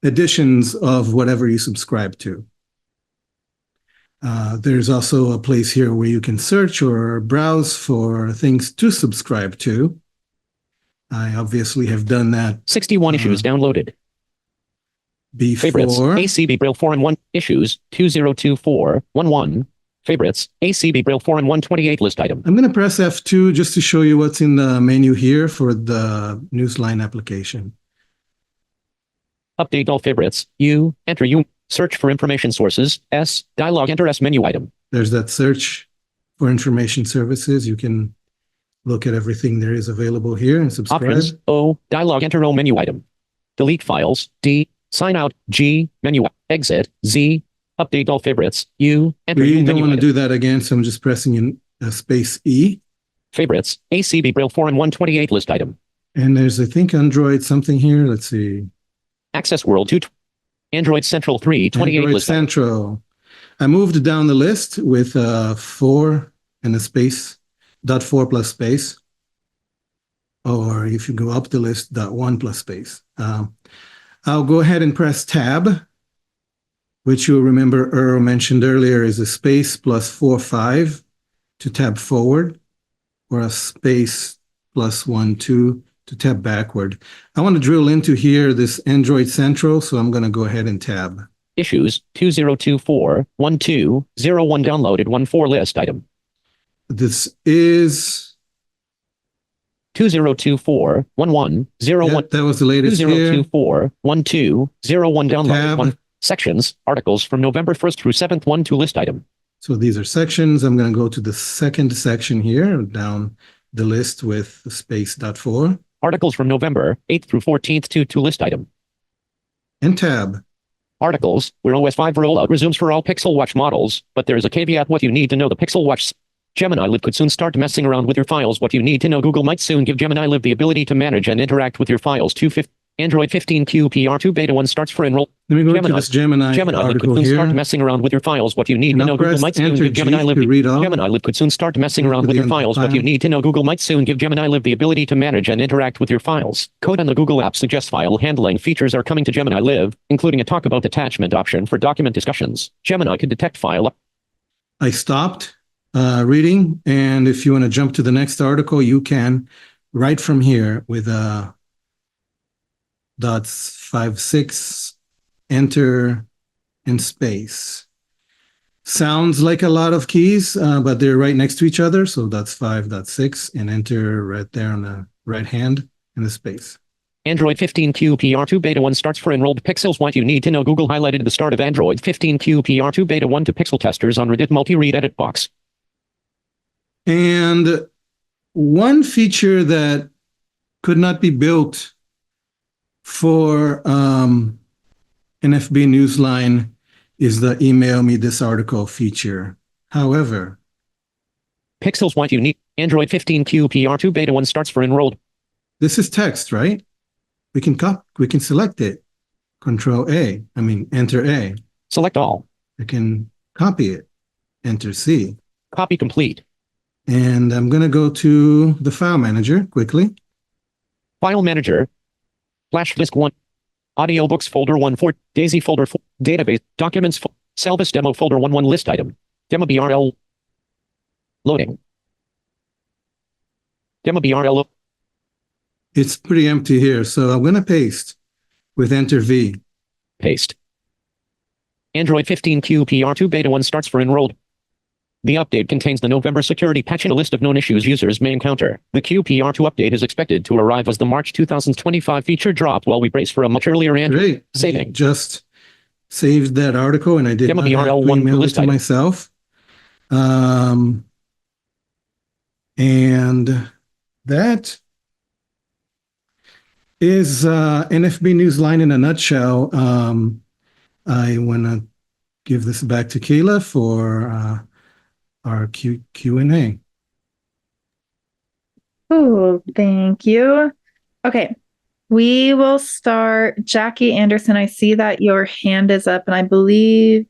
editions of whatever you subscribe to. There's also a place here where you can search or browse for things to subscribe to. I obviously have done that. 61 issues downloaded. Favorites, before. ACB Braille 4 and 1, issues, 202411. Favorites, ACB Braille 4 and 128 list item. I'm going to press F2 just to show you what's in the menu here for the Newsline application. Update all favorites, U, enter U, search for information sources, S, dialog enter S menu item. There's that search for information services. You can look at everything there is available here and subscribe. Options, O, dialog enter O menu item. Delete files, D, sign out, G, menu, exit, Z, update all favorites, U, enter U We don't menu want to item. do that again, so I'm just pressing in space E. Favorites, ACB Braille 4 and 128 list item. And there's, I think, Android something here. Let's see. Access World 2, Android Central 328 Android list item. Central. I moved down the list with 4 and a space, .4 plus space. Or if you go up the list, .1 plus space. I'll go ahead and press Tab, which you'll remember Earl mentioned earlier is a space plus 4-5 to tab forward, or a space plus 1-2 to tab backward. I want to drill into here this Android Central, so I'm going to go ahead and tab. Issues 2024-1201 downloaded 14 list item. This is 2024-1101 that was the latest here. 2024-1201 downloaded Tab. 1 sections articles from November 1st through 7th 1-2 list item. So these are sections. I'm going to go to the second section here, down the list with the space .4 Articles from November 8th through 14th 2-2 list item. and tab. Articles where OS 5 rollout resumes for all Pixel Watch models, but there is a caveat: what you need to know. The Pixel Watch Gemini Live could soon start messing around with your files. What you need to know: Google might soon give Gemini Live the ability to manage and interact with your files. Android 15 QPR2 Beta 1 starts for enroll. Let me go to Gemini. this Gemini Live article could soon start here. messing around with your files. What you need And to know: I'll Google press might soon Enter give Gemini G Live. to read all. Gemini Live could soon start messing around with the your files. What you file. need to know: Google might soon give Gemini Live the ability to manage and interact with your files. Code on the Google app suggests file handling features are coming to Gemini Live, including a talk about attachment option for document discussions. Gemini could detect file. I stopped reading, and if you want to jump to the next article, you can right from here with .56, enter, and space. Sounds like a lot of keys, but they're right next to each other. So that's 5.6 and enter right there on the right hand in the space. Android 15 QPR2 Beta 1 starts for enrolled Pixels. What you need to know: Google highlighted the start of Android 15 QPR2 Beta 1 to Pixel testers on Reddit multi-read edit box. And one feature that could not be built for NFB Newsline is the email me this article feature. However, Pixels. What you need: Android 15 QPR2 Beta 1 starts for enrolled. this is text, right? We can select it. Enter A. Select all. I can copy it. Enter C. Copy complete. And I'm going to go to the file manager quickly. File manager. Flash disk 1. Audiobooks folder 1 4. Daisy folder 4. Database. Documents. Selvas demo folder 1 1 list item. Demo BRL. Loading. Demo BRL. It's pretty empty here, so I'm going to paste with Enter V. Paste. Android 15 QPR2 Beta 1 starts for enrolled. The update contains the November security patch and a list of known issues users may encounter. The QPR2 update is expected to arrive as the March 2025 feature drop, while we brace for a much earlier Android Great. saving. I just saved that article, and I did Demo not have BRL to 1 email it list to item. myself. And that is NFB Newsline in a nutshell. I want to give this back to Kayla for our Q&A. Oh, thank you. Okay, we will start. Jackie Anderson, I see that your hand is up, and I believe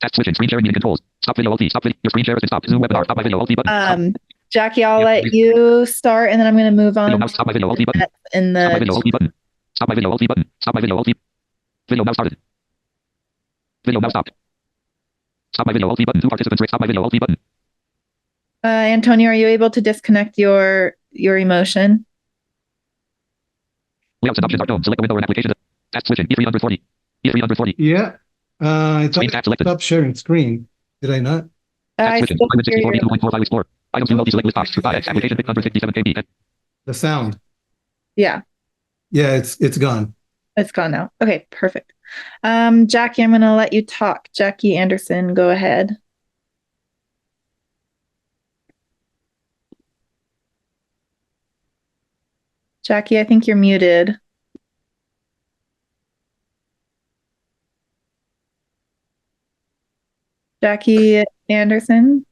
Tap switching. Screen sharing meeting controls. Stop video Alt. Stop video. Your screen share has been stopped. Zoom webinar. Stop by video Alt button. Jackie, I'll let you start, and then I'm going to move on Video mouse. Stop by video Alt button. in Stop by video the Alt button. Stop by video Alt button. Stop by video Alt. Video mouse started. Video mouse stopped. Stop by video Alt button. 2 participants. Stop by video Alt button. Antonio, are you able to disconnect your eMotion? Layouts and options are shown. Select a window or an application. Tap switching. E340. E340. Yeah. I thought Screen tab selected. stop sharing screen. Did I not? Tab I switching. still Alignment hear 64 you. 2.45 Explorer. Items to multi-select list box. True X. Application 657 KB. The sound. Yeah, Yeah, it's gone. it's gone now. Okay, perfect. Jackie, I'm going to let you talk. Jackie Anderson, go ahead. Jackie, I think you're muted. Jackie Anderson.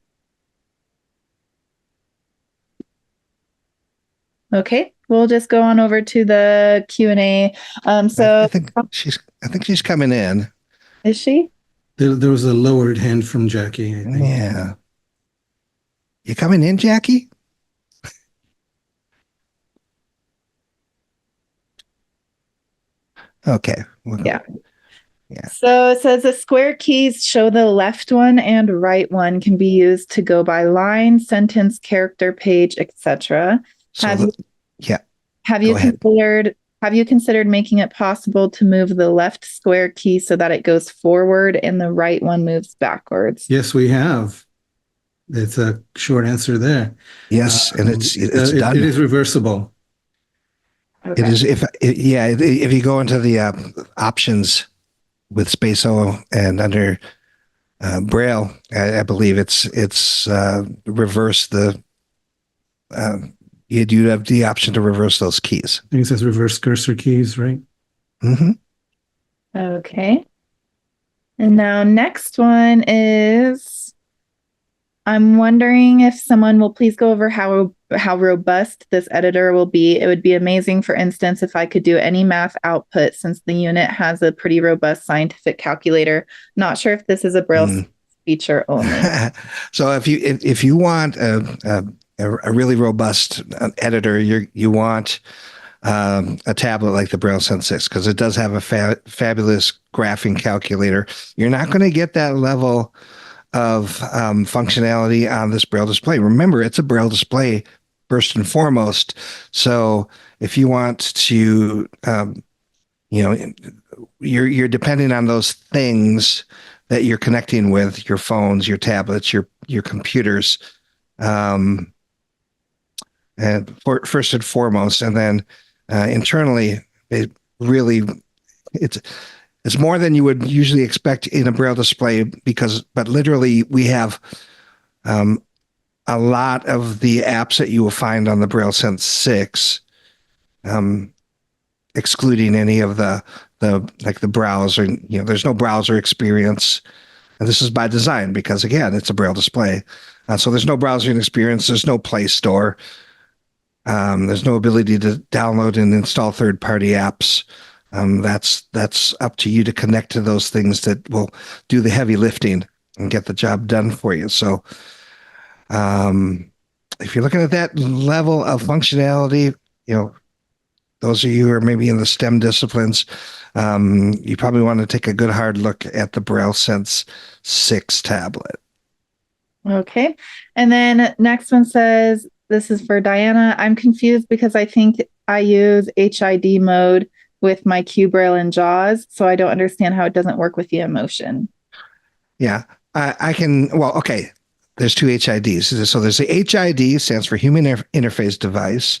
Okay, we'll just go on over to the Q&A. I think she's coming in. Is she? There was a lowered hand from Jackie, I think. Yeah. You coming in, Jackie? Okay. Yeah. Yeah. So it says the square keys show the left one and right one can be used to go by line, sentence, character, page, etc. So Have you Go ahead. considered making it possible to move the left square key so that it goes forward and the right one moves backwards? Yes, we have. It's a short answer there. Yes, and it's done. It is reversible. Okay. It is if you go into the options with Space O and under Braille, I believe it's reverse the. You do have the option to reverse those keys. I think it says reverse cursor keys, right? Mm-hmm. Okay. And now next one is, I'm wondering if someone will please go over how robust this editor will be. It would be amazing, for instance, if I could do any math output since the unit has a pretty robust scientific calculator. Not sure if this is a Braille feature only. So if you want a really robust editor, you want a tablet like the Braille Sense 6 because it does have a fabulous graphing calculator. You're not going to get that level of functionality on this Braille display. Remember, it's a Braille display first and foremost. So if you want to, you're depending on those things that you're connecting with, your phones, your tablets, your computers, and first and foremost, and then internally, it's more than you would usually expect in a Braille display but literally we have a lot of the apps that you will find on the Braille Sense 6, excluding any of the browser. There's no browser experience. And this is by design because, again, it's a Braille display. So there's no browsing experience. There's no Play Store. There's no ability to download and install third-party apps. That's up to you to connect to those things that will do the heavy lifting and get the job done for you. So if you're looking at that level of functionality, those of you who are maybe in the STEM disciplines, you probably want to take a good hard look at the Braille Sense 6 tablet. Okay. And then next one says, this is for Diana. I'm confused because I think I use HID mode with my Q Braille and JAWS, so I don't understand how it doesn't work with the eMotion. Yeah, I can. Well, okay. There's two HIDs. So there's the HID, stands for Human Interface Device,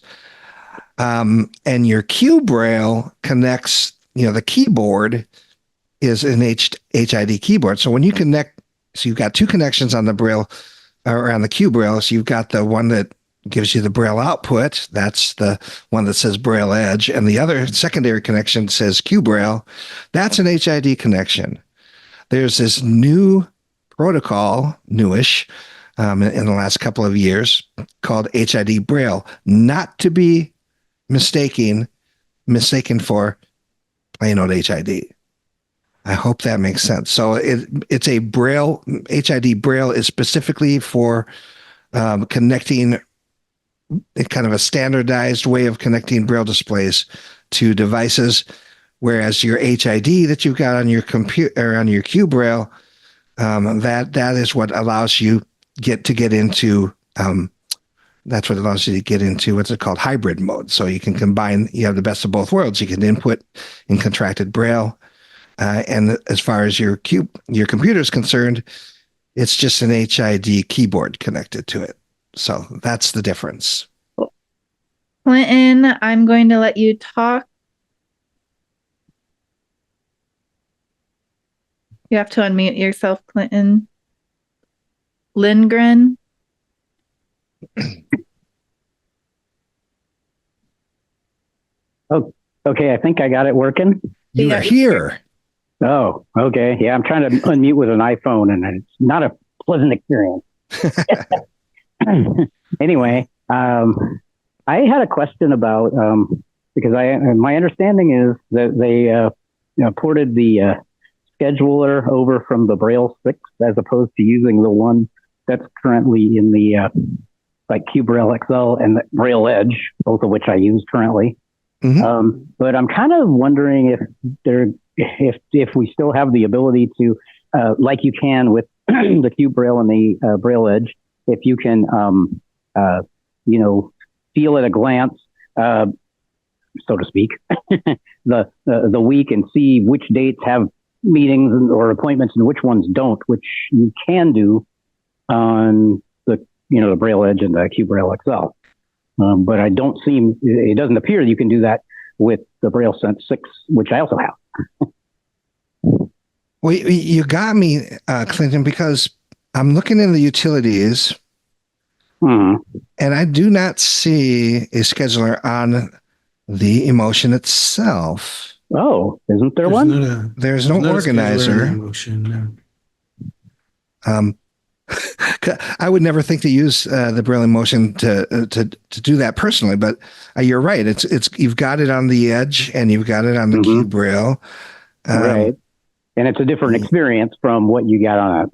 and your Q Braille connects. The keyboard is an HID keyboard. So when you connect, so you've got two connections on the Braille or on the Q Braille. So you've got the one that gives you the Braille output. That's the one that says Braille Edge. And the other secondary connection says Q Braille. That's an HID connection. There's this new protocol, newish, in the last couple of years called HID Braille, not to be mistaken for plain old HID. I hope that makes sense. So it's a Braille, HID Braille is specifically for connecting kind of a standardized way of connecting Braille displays to devices, whereas your HID that you've got on your computer or on your Q Braille, that is what allows you to get into what's it called, hybrid mode. So you can combine, you have the best of both worlds. You can input in contracted Braille And as far as your computer is concerned, it's just an HID keyboard connected to it. So that's the difference. Clinton, I'm going to let you talk. You have to unmute yourself, Clinton. Lindgren. Oh, okay. I think I got it working. You're here. Oh, okay. Yeah, I'm trying to unmute with an iPhone, and it's not a pleasant experience. Anyway, I had a question about because my understanding is that they ported the scheduler over from the Braille 6 as opposed to using the one that's currently in the like QBraille XL and the Braille Edge, both of which I use currently. Mm-hmm. But I'm kind of wondering if we still have the ability to, like you can with the QBraille and the Braille Edge, if you can, feel at a glance, so to speak, the week and see which dates have meetings or appointments and which ones don't, which you can do on the Braille Edge and the QBraille XL. But it doesn't appear that you can do that with the Braille Sense 6, which I also have. Well, you got me, Clinton, because I'm looking in the utilities and I do not see a scheduler on the eMotion itself. Oh, isn't there one? There's no organizer. eMotion, no. I would never think to use the Braille eMotion to do that personally, but you're right. It's you've got it on the Edge and you've got it on the QBraille, right? And it's a different experience from what you got on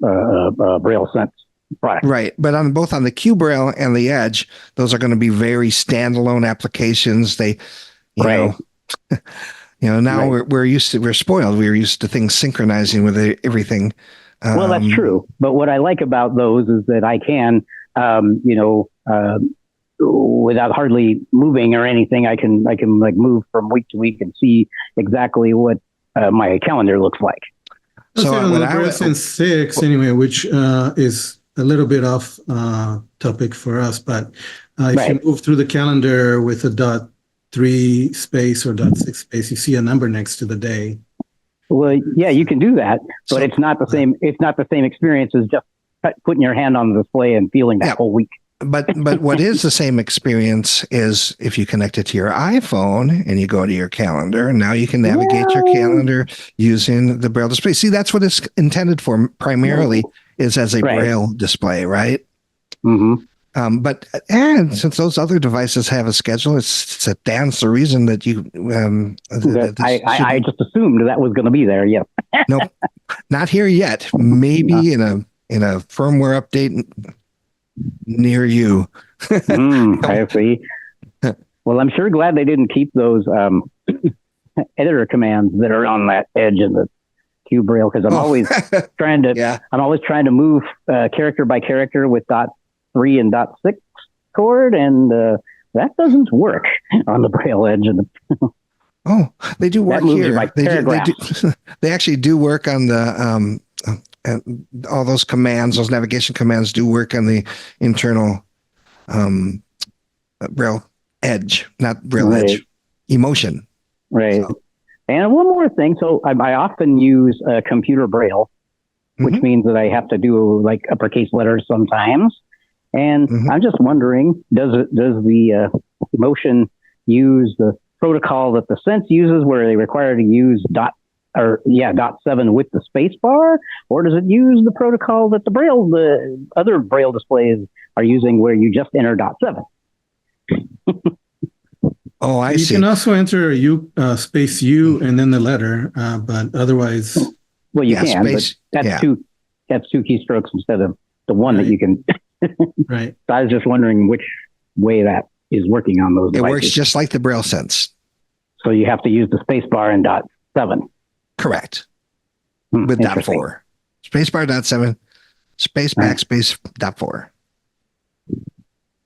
a Braille Sense product, right? But both on the QBraille and the Edge, those are going to be very standalone applications. They, you know, now we're spoiled. We're used to things synchronizing with everything. Well, that's true. But what I like about those is that I can, without hardly moving or anything, I can like move from week to week and see exactly what my calendar looks like. So on the Braille Sense 6, anyway, which is a little bit off topic for us, but if you move through the calendar with a .3 space or .6 space, you see a number next to the day. Well, yeah, you can do that, but it's not the same. It's not the same experience as just putting your hand on the display and feeling that whole week. But what is the same experience is if you connect it to your iPhone and you go to your calendar, and now you can navigate your calendar using the Braille display. See, that's what it's intended for primarily, is as a Braille display, right? Mm-hmm. But since those other devices have a schedule, it stands the reason that you. I just assumed that was going to be there. Yeah. Nope, not here yet. Maybe in a firmware update near you. I see. Well, I'm sure glad they didn't keep those editor commands that are on that Edge and the QBraille, because I'm always trying to. I'm always trying to move character by character with .3 and .6 cord, and that doesn't work on the Braille Edge. And they do work here. They actually do work on the all those commands. Those navigation commands do work on the internal Braille Edge, not Braille Edge, eMotion. Right. So. And one more thing. So I often use computer Braille, which means that I have to do like uppercase letters sometimes. And I'm just wondering, does the eMotion use the protocol that the Sense uses, where they require to use .7 with the space bar, or does it use the protocol that the other Braille displays are using, where you just enter .7? Oh, I see. You can also enter space U and then the letter, but otherwise. Well, you can, but that's two keystrokes instead of the one that you can. Right. So I was just wondering which way that is working on those devices. It works just like the Braille Sense. So you have to use the space bar in .7. Correct. With .4. Space bar .7, space backspace .4.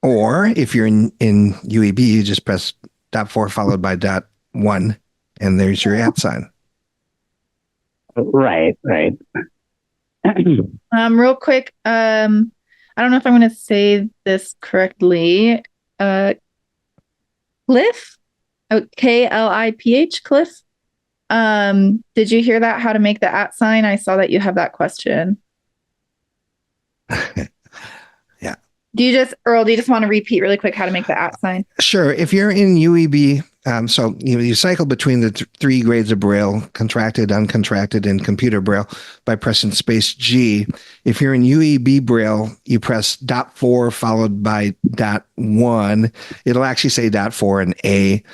Or if you're in UEB, you just press .4 followed by .1, and there's your @ sign. Right. Real quick, I don't know if I'm going to say this correctly. Cliff, Kliph, Cliff. Did you hear that? How to make the @ sign? I saw that you have that question. Yeah. Earl, do you just want to repeat really quick how to make the @ sign? Sure. If you're in UEB, so you cycle between the three grades of Braille: contracted, uncontracted, and computer Braille by pressing space G. If you're in UEB Braille, you press .4 followed by .1. It'll actually say .4 and A,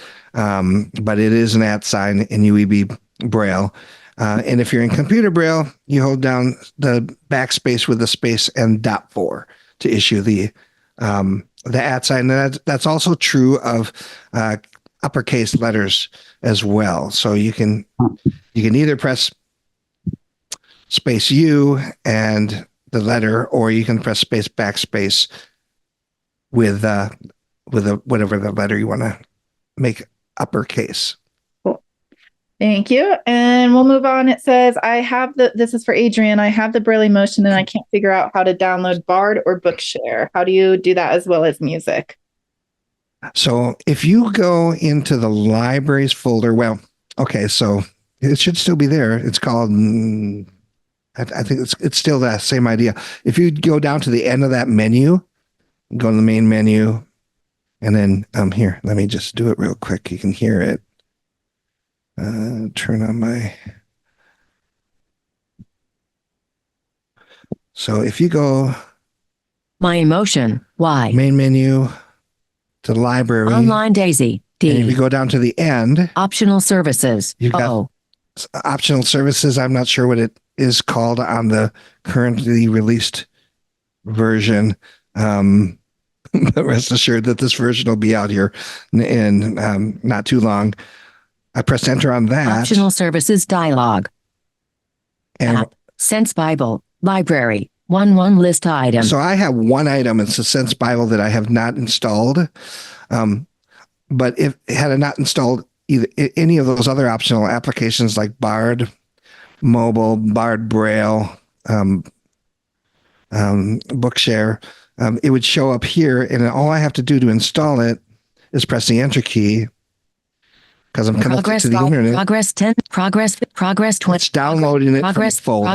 but it is an @ sign in UEB Braille. And if you're in computer Braille, you hold down the backspace with the space and .4 to issue the @ sign. That's also true of uppercase letters as well. So you can either press space U and the letter, or you can press space backspace with whatever the letter you want to make uppercase. Thank you. And we'll move on. It says, this is for Adrian. I have the Braille eMotion and I can't figure out how to download Bard or Bookshare. How do you do that as well as music? So if you go into the libraries folder, so it should still be there. It's called, I think it's still that same idea. If you go down to the end of that menu, go to the main menu, and then here, let me just do it real quick. You can hear it. Turn on my. So if you go My eMotion, Y. main menu to the library, Online Daisy, D. and if you go down to the end, Optional services, you've got O. optional services. I'm not sure what it is called on the currently released version. But rest assured that this version will be out here in not too long. I press enter on that. Optional services dialog. And App, Sense Bible, Library, 1 list item. so I have one item. It's the Sense Bible that I have not installed. But had I not installed either any of those other optional applications like Bard Mobile, Bard Braille, Bookshare, it would show up here, and all I have to do to install it is press the enter key. Because I'm connected to the internet. Progress 10, progress 20. It's downloading it progress, from the folder.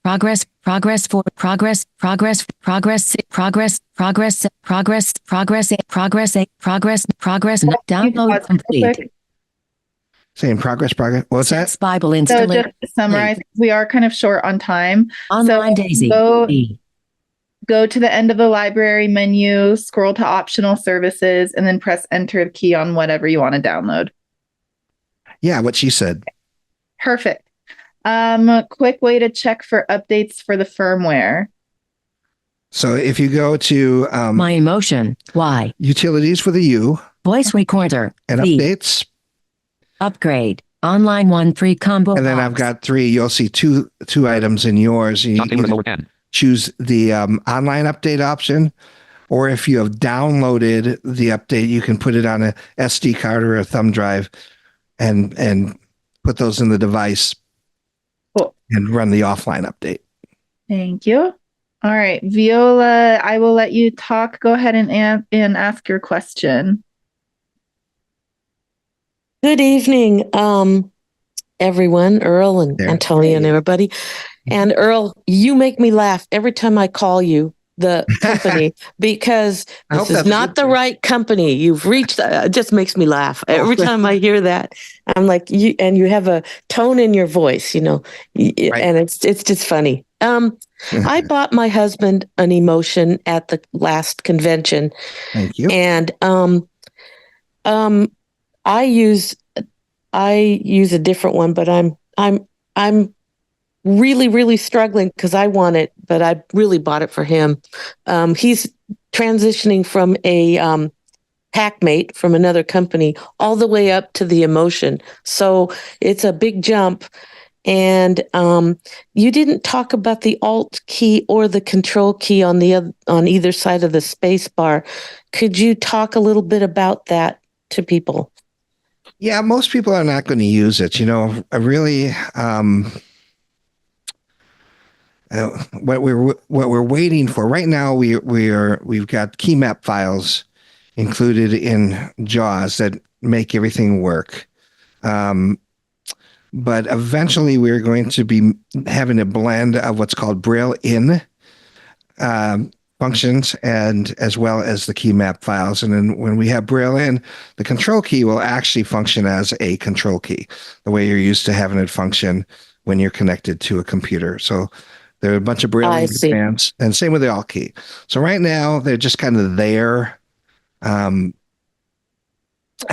Progress 8, download complete. Saying progress. What's that? Sense Bible So installation. just to summarize, we are kind of short on time. Online Daisy, D. Go to the end of the library menu, scroll to optional services, and then press enter key on whatever you want to download. Yeah, what she said. Perfect. Quick way to check for updates for the firmware. So if you go to My eMotion, Y. utilities for the U Voice recorder, and V. updates, Upgrade. Online 1-3 combo. and then box. I've got 3. You'll see two items in yours. You Something with either lower 10. choose the online update option, or if you have downloaded the update, you can put it on a SD card or a thumb drive and put those in the device. Cool. And run the offline update. Thank you. All right, Viola, I will let you talk. Go ahead and ask your question. Good evening, everyone, Earl and There. Antonia and everybody. And Earl, you make me laugh every time I call you the company because I hope this is that's not good the for you. right company. You've reached, it just makes me laugh. Every time I hear that, I'm like, you have a tone in your voice, and it's just funny. I bought my husband an eMotion at the last convention. Thank you. And I use a different one, but I'm really, really struggling because I want it, but I really bought it for him. He's transitioning from a Packmate from another company all the way up to the eMotion. So it's a big jump. And you didn't talk about the Alt key or the Control key on either side of the space bar. Could you talk a little bit about that to people? Yeah, most people are not going to use it. I really, What we're waiting for right now, we've got key map files included in JAWS that make everything work. But eventually we're going to be having a blend of what's called Braille in functions, and as well as the key map files. And then when we have Braille in, the control key will actually function as a control key, the way you're used to having it function when you're connected to a computer. So there are a bunch of Braille I in see. commands, and same with the Alt key. So right now they're just kind of there. I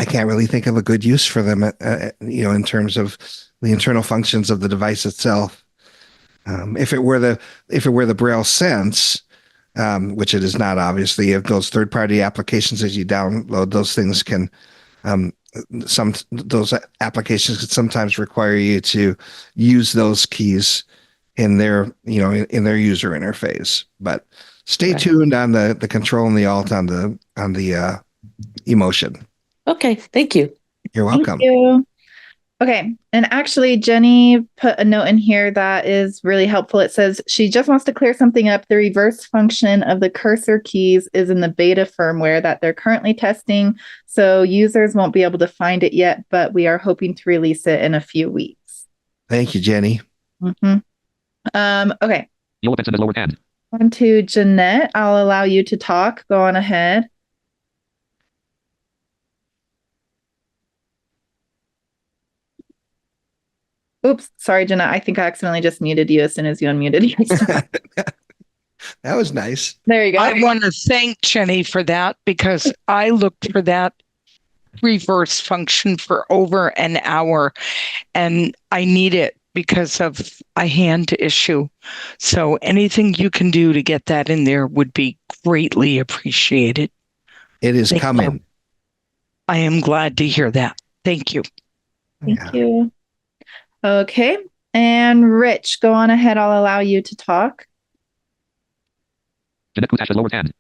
can't really think of a good use for them, in terms of the internal functions of the device itself. If it were the Braille Sense, which it is not, obviously, if those third-party applications as you download, those things can, those applications could sometimes require you to use those keys in their user interface. But stay tuned on the control and the Alt on the eMotion. Okay, thank you. You're welcome. Thank you. Okay. And actually, Jenny put a note in here that is really helpful. It says she just wants to clear something up. The reverse function of the cursor keys is in the beta firmware that they're currently testing. So users won't be able to find it yet, but we are hoping to release it in a few weeks. Thank you, Jenny. Okay. Yellow pencil in the lower hand. On to Jeanette. I'll allow you to talk. Go on ahead. Oops, sorry, Jeanette. I think I accidentally just muted you as soon as you unmuted yourself. That was nice. There you go. I want to thank Jenny for that, because I looked for that reverse function for over an hour and I need it because of a hand issue. So anything you can do to get that in there would be greatly appreciated. It is coming. I am glad to hear that. Thank you. Thank you. Okay. And Rich, go on ahead. I'll allow you to talk. Jeanette Kutash, lower hand.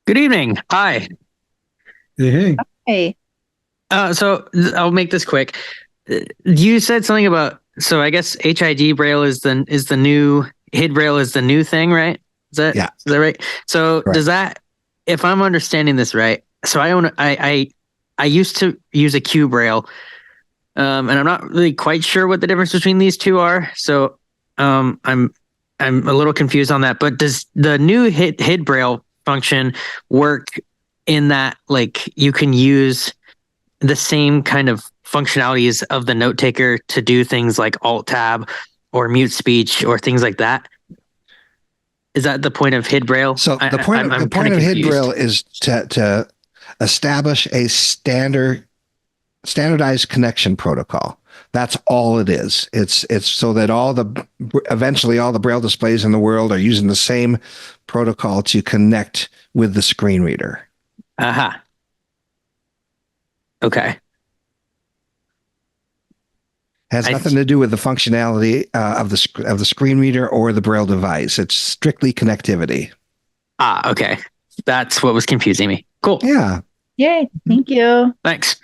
Good evening. Hi. Hey. Hey. So I'll make this quick. You said something about, so I guess HID Braille is the new, HID Braille is the new thing, right? Is that right? So Correct. Does that, if I'm understanding this right, so I used to use a Q Braille, and I'm not really quite sure what the difference between these two are. So I'm a little confused on that. But does the new HID Braille function work in that, like, you can use the same kind of functionalities of the note taker to do things like Alt Tab or mute speech or things like that? Is that the point of HID Braille? So the point of HID Braille is to establish a standardized connection protocol. That's all it is. It's so that eventually all the Braille displays in the world are using the same protocol to connect with the screen reader. Aha. Okay. Has nothing to do with the functionality of the screen reader or the Braille device. It's strictly connectivity. Okay. That's what was confusing me. Cool. Yeah. Yay. Thank you. Thanks.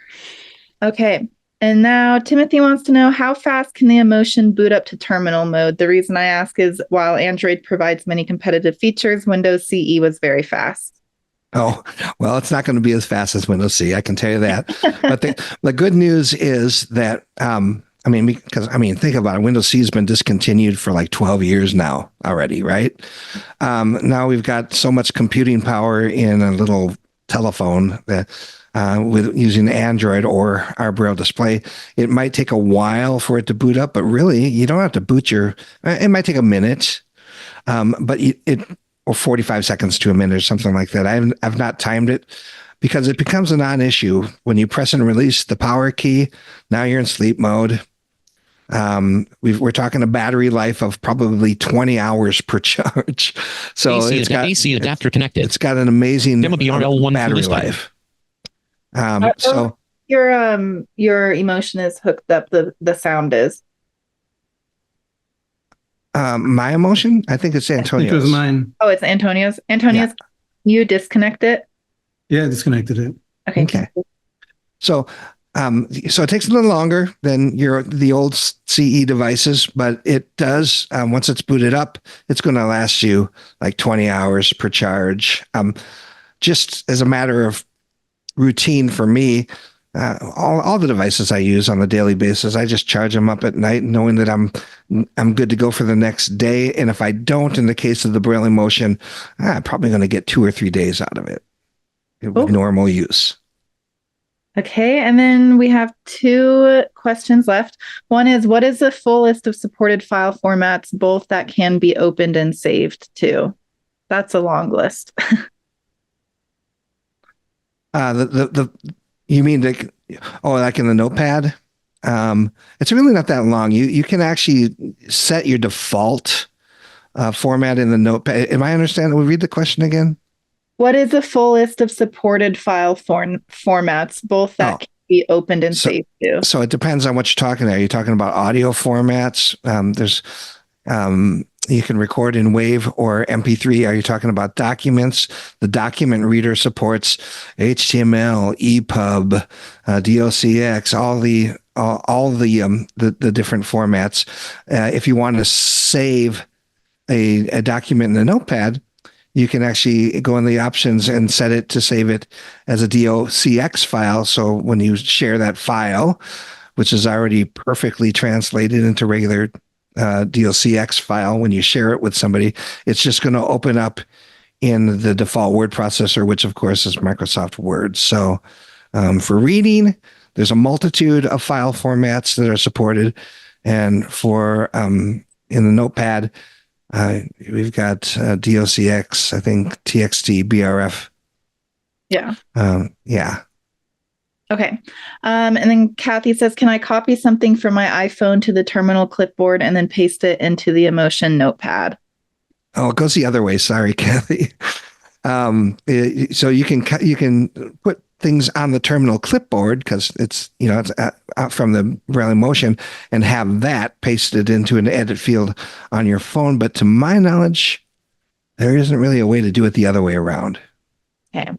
Okay. And now Timothy wants to know, how fast can the eMotion boot up to terminal mode? The reason I ask is while Android provides many competitive features, Windows CE was very fast. Oh, well, it's not going to be as fast as Windows CE, I can tell you that. But the good news is that, think about it. Windows CE has been discontinued for like 12 years now already, right? Now we've got so much computing power in a little telephone that with using Android or our Braille display, it might take a while for it to boot up, but really you don't have to boot it might take a minute, but or 45 seconds to a minute or something like that. I've not timed it because it becomes a non-issue. When you press and release the power key, now you're in sleep mode. We're talking a battery life of probably 20 hours per charge. So AC adapter connected. It's got an amazing BRL1 battery life. Your eMotion is hooked up. The sound is. My eMotion? I think it's Antonio's. It was mine. Oh, it's Antonio's. Antonio's. You disconnect it? Yeah, I disconnected it. Okay. So So it takes a little longer than the old CE devices, but it does. Once it's booted up, it's going to last you like 20 hours per charge. Just as a matter of routine for me, all the devices I use on a daily basis, I just charge them up at night, knowing that I'm good to go for the next day. And if I don't, in the case of the Braille eMotion, I'm probably going to get 2 or 3 days out of it with normal use. Okay, and then we have 2 questions left. One is, what is the full list of supported file formats, both that can be opened and saved to? That's a long list. You mean like in the notepad? It's really not that long. You can actually set your default format in the notepad. Am I understanding? We'll read the question again. What is the full list of supported file formats, both that can be opened and saved to? So it depends on what you're talking about. You're talking about audio formats. You can record in WAV or MP3. Are you talking about documents? The document reader supports HTML, EPUB, DOCX, all the different formats. If you want to save a document in the notepad, you can actually go in the options and set it to save it as a DOCX file. So when you share that file, which is already perfectly translated into regular DOCX file, when you share it with somebody, it's just going to open up in the default word processor, which of course is Microsoft Word. So for reading, there's a multitude of file formats that are supported. And for in the notepad, we've got DOCX, I think TXT, BRF. Yeah. Yeah. Okay. And then Kathy says, can I copy something from my iPhone to the terminal clipboard and then paste it into the eMotion notepad? Oh, it goes the other way. Sorry, Kathy. So you can put things on the terminal clipboard because it's out from the Braille eMotion and have that pasted into an edit field on your phone. But to my knowledge, there isn't really a way to do it the other way around. Okay.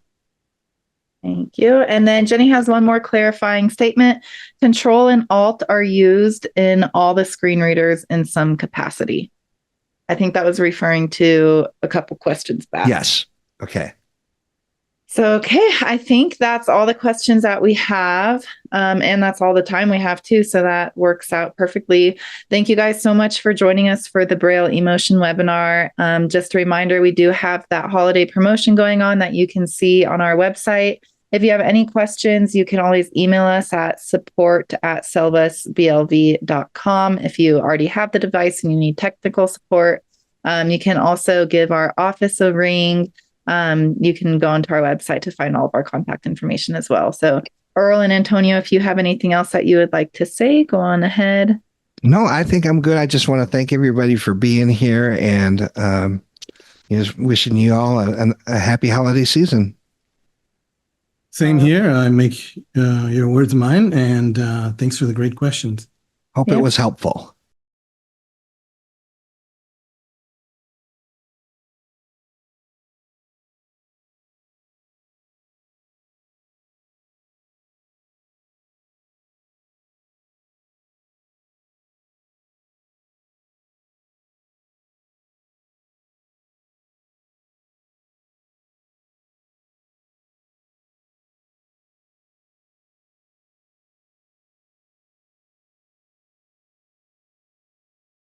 Thank you. And then Jenny has one more clarifying statement. Control and Alt are used in all the screen readers in some capacity. I think that was referring to a couple questions back. Yes. Okay. So, okay, I think that's all the questions that we have. And that's all the time we have too. So that works out perfectly. Thank you guys so much for joining us for the Braille eMotion webinar. Just a reminder, we do have that holiday promotion going on that you can see on our website. If you have any questions, you can always email us at support@selvasblv.com. If you already have the device and you need technical support, you can also give our office a ring. You can go onto our website to find all of our contact information as well. So Earl and Antonio, if you have anything else that you would like to say, go on ahead. No, I think I'm good. I just want to thank everybody for being here and just wishing you all a happy holiday season. Same here. I make your words mine, and thanks for the great questions. Hope it was helpful.